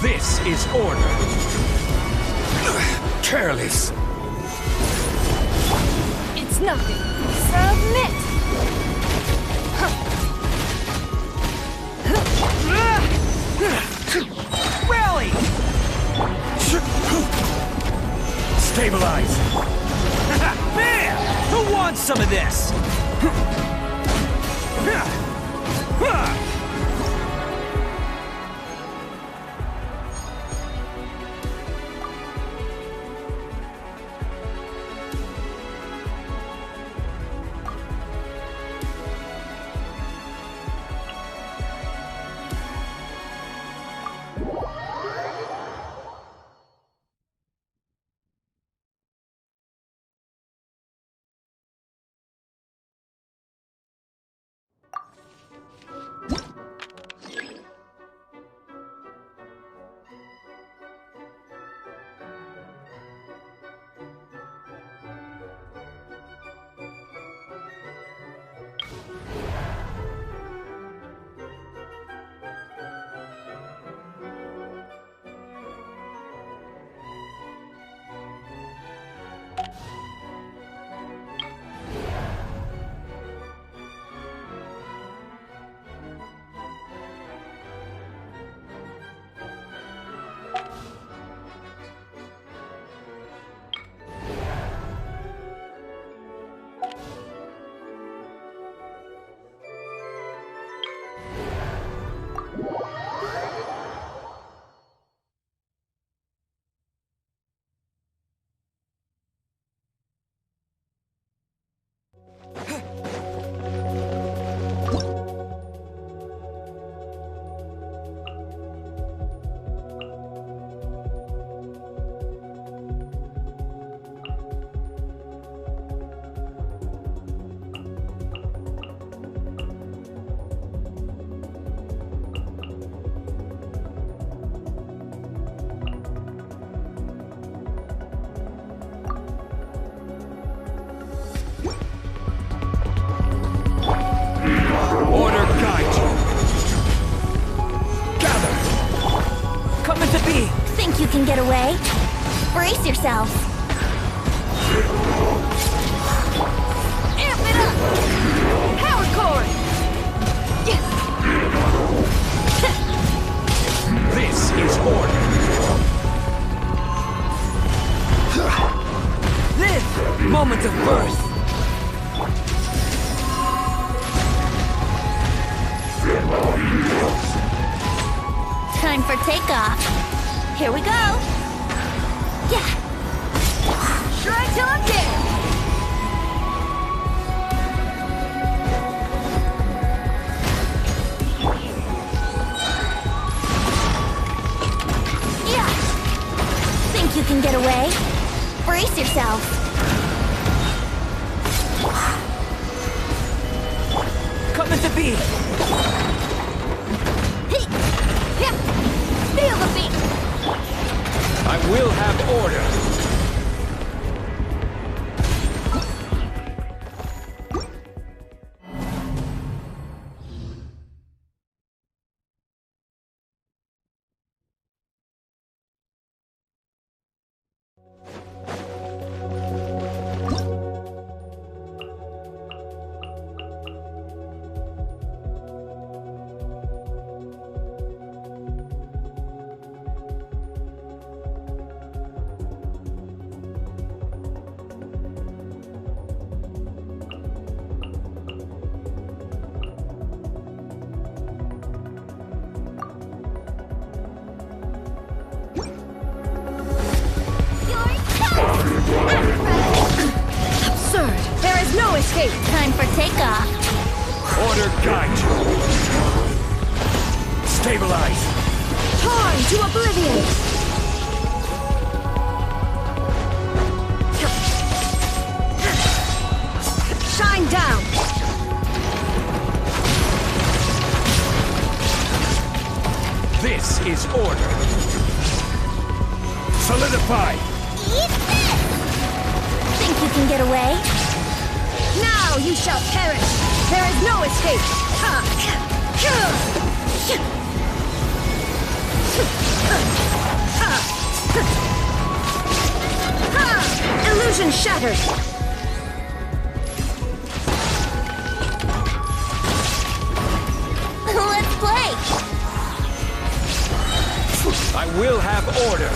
This is order. Careless. It's nothing. Submit. Rally! Stabilize. Bam! Who wants some of this? Think you can get away? Brace yourself. Amp it up! Power cord! This is order. Live! Moment of birth. Time for takeoff. Here we go. Yeah. Try till I'm dead. Yeah. Think you can get away? Brace yourself. Coming to be. Hey. Yeah. Feel the beat. I will have order. escape. Time for takeoff. Order guide you. Stabilize. Torn to oblivion. Shine down. This is order. Solidify. Eat this! Think you can get away? Now you shall perish. There is no escape. Illusion shattered. Let's play! I will have order.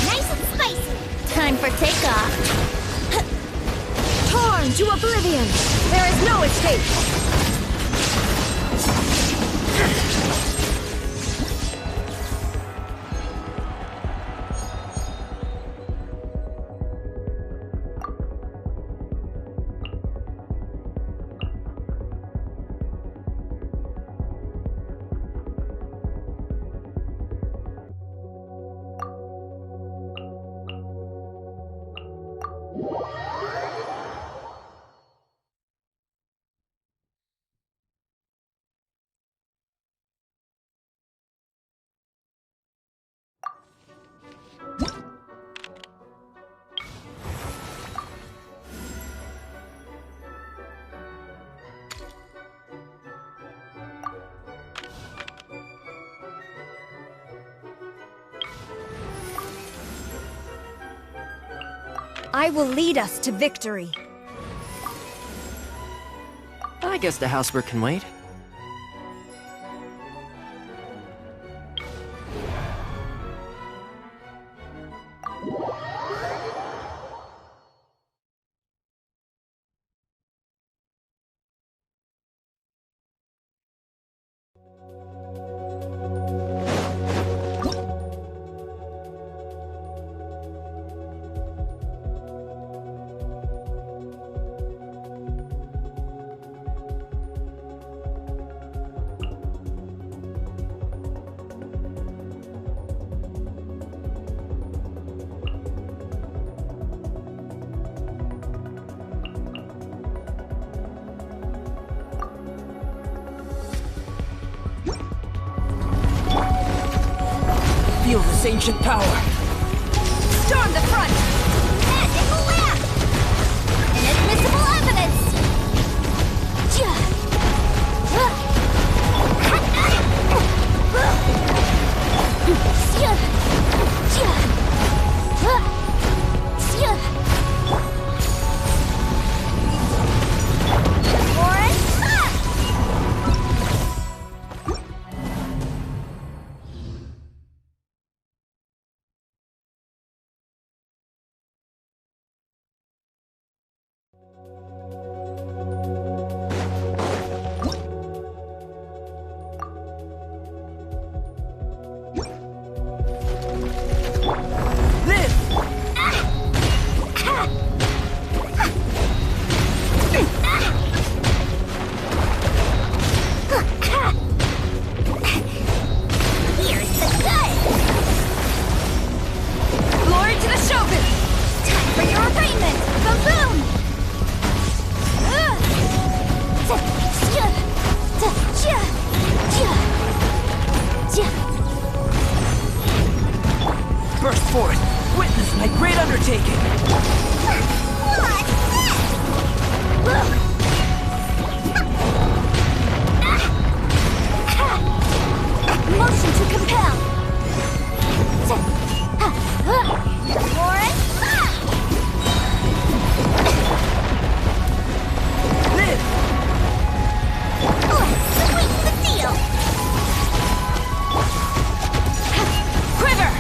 Nice and spicy! Time for takeoff. Torn to oblivion. There is no escape. I will lead us to victory. I guess the housework can wait. Feel this ancient power. Storm the front! Magic lamp! Inadmissible evidence! Burst forth! Witness my great undertaking! What's this? Motion to compel! Warren! Live! Let's sweeten the deal! Quiver!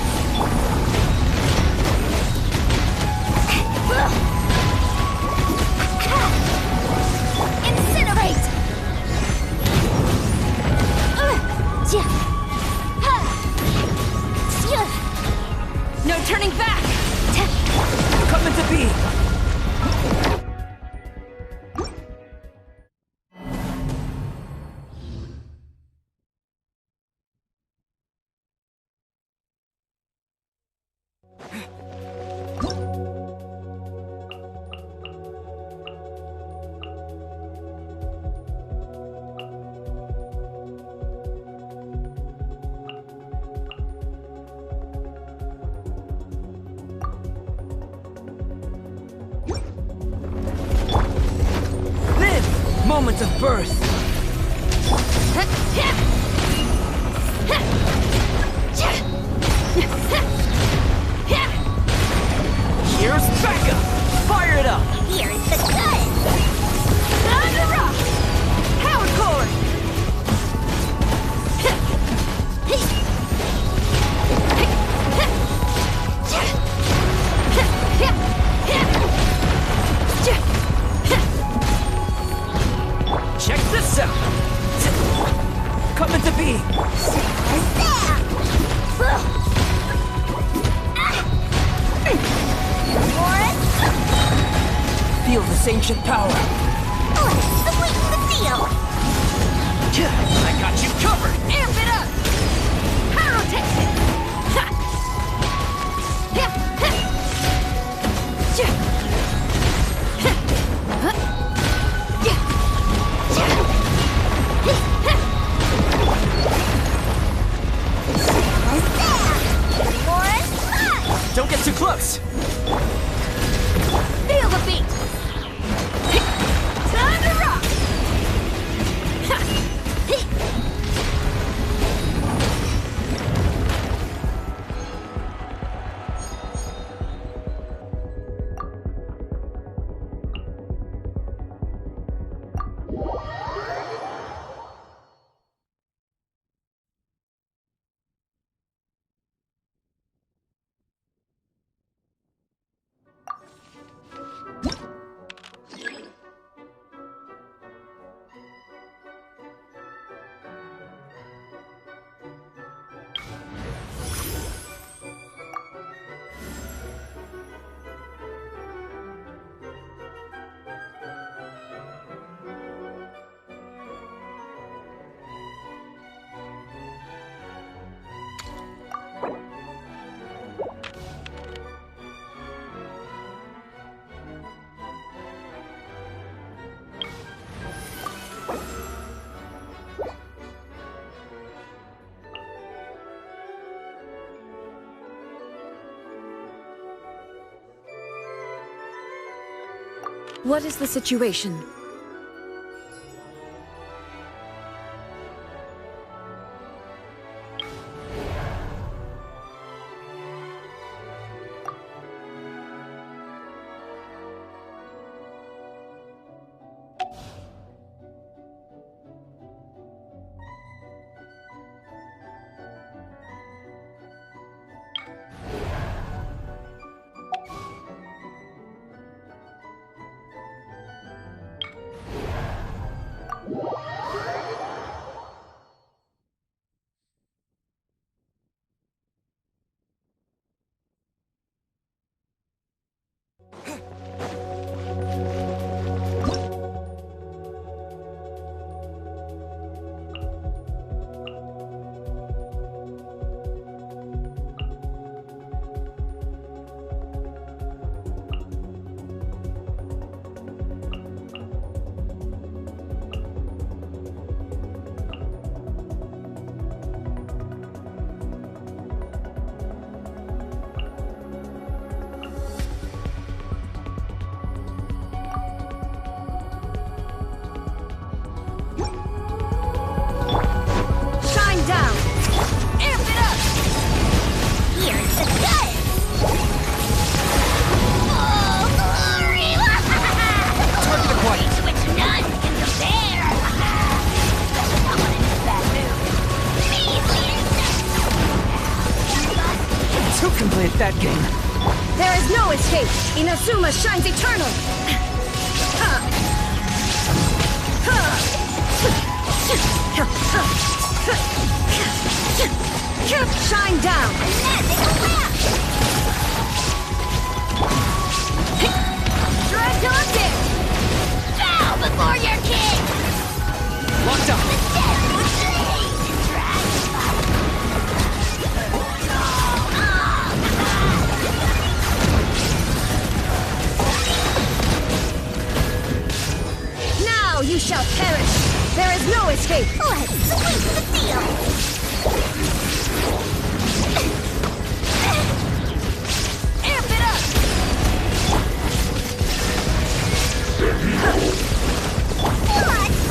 moment of birth. Here's backup! Fire it up! Here's the gun! Time to rock! Power cord! Check this out! Coming to be! Feel this ancient power! Let's sweeten the deal! I got you covered! Amp it up! Pyrotech! Don't get too close! Feel the beat! Time to rock! What is the situation? That game. There is no escape. Inazuma shines eternal. Shine down. Dragon dip. Bow before your king. Locked up. You shall perish. There is no escape. Let's sweeten the deal. Amp it up. Let's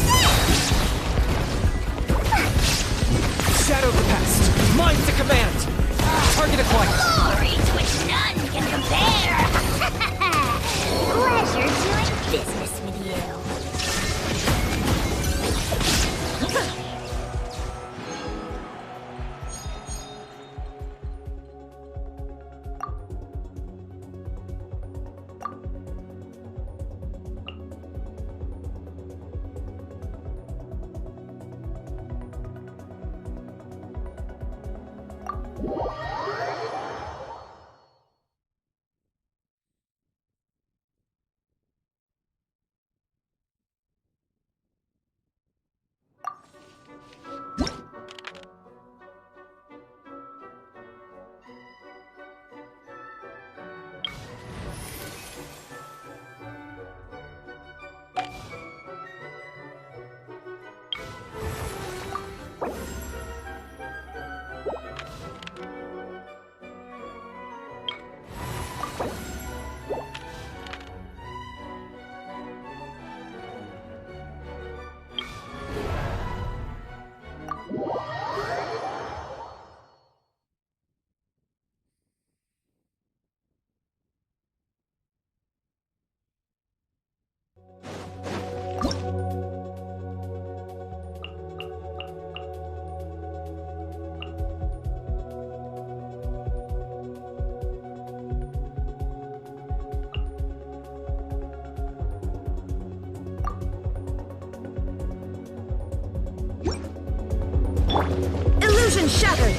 Illusion shattered!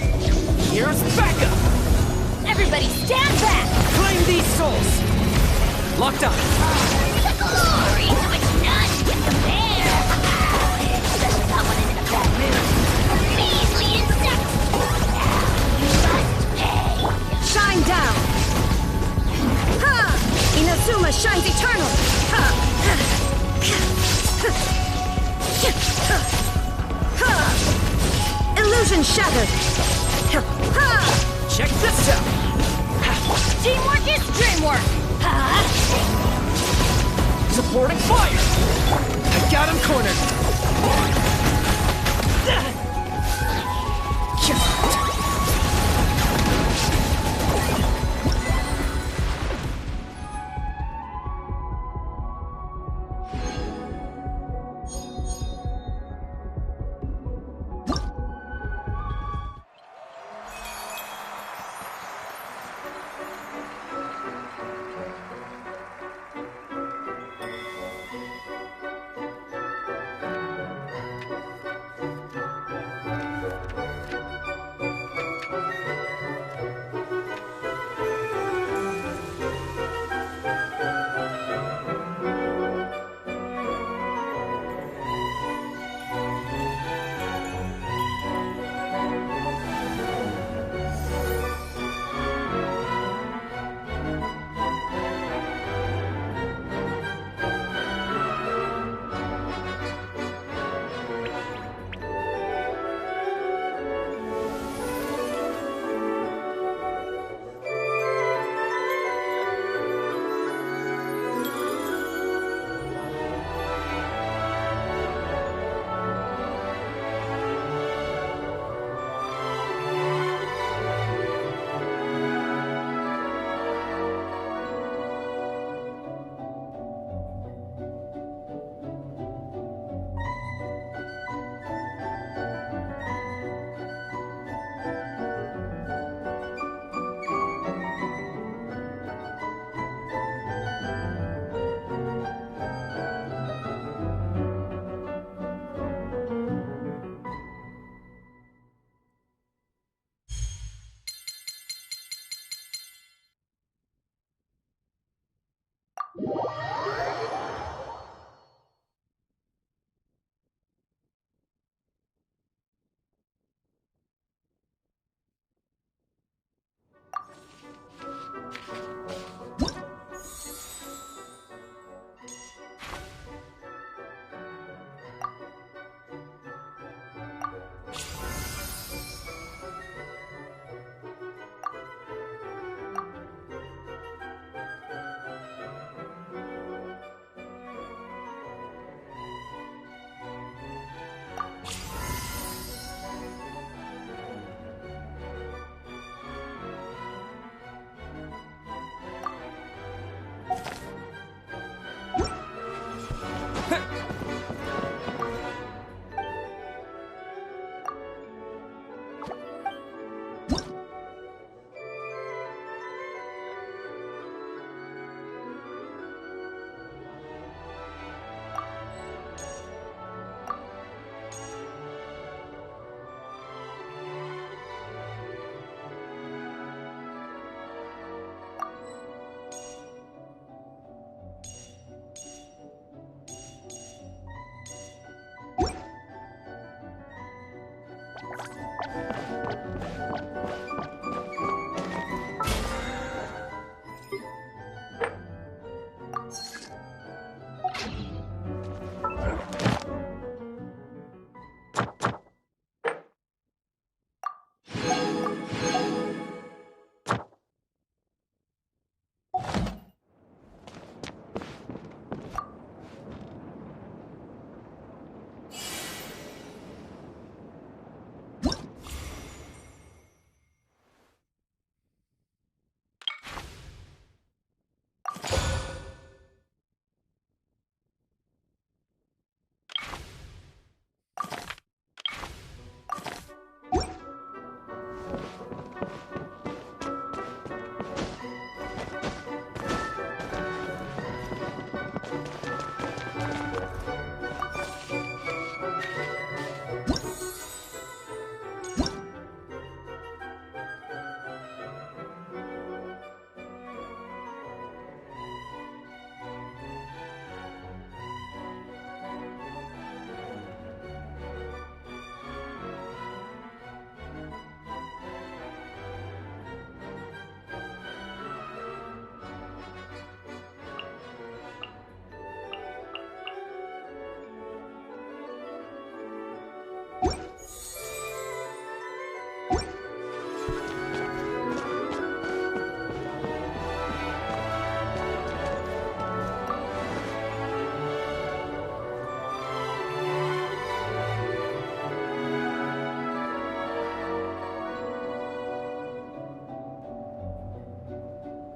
Here's backup! Everybody stand back! Claim these souls! Locked on! The glory to which none can compare! Especially someone in a bad mood. Measly insect! Now you must pay! Shine down! Ha! Inazuma shines eternal! Ha! Illusion shattered! Check this out! Teamwork is dreamwork! Supporting fire! I got him cornered!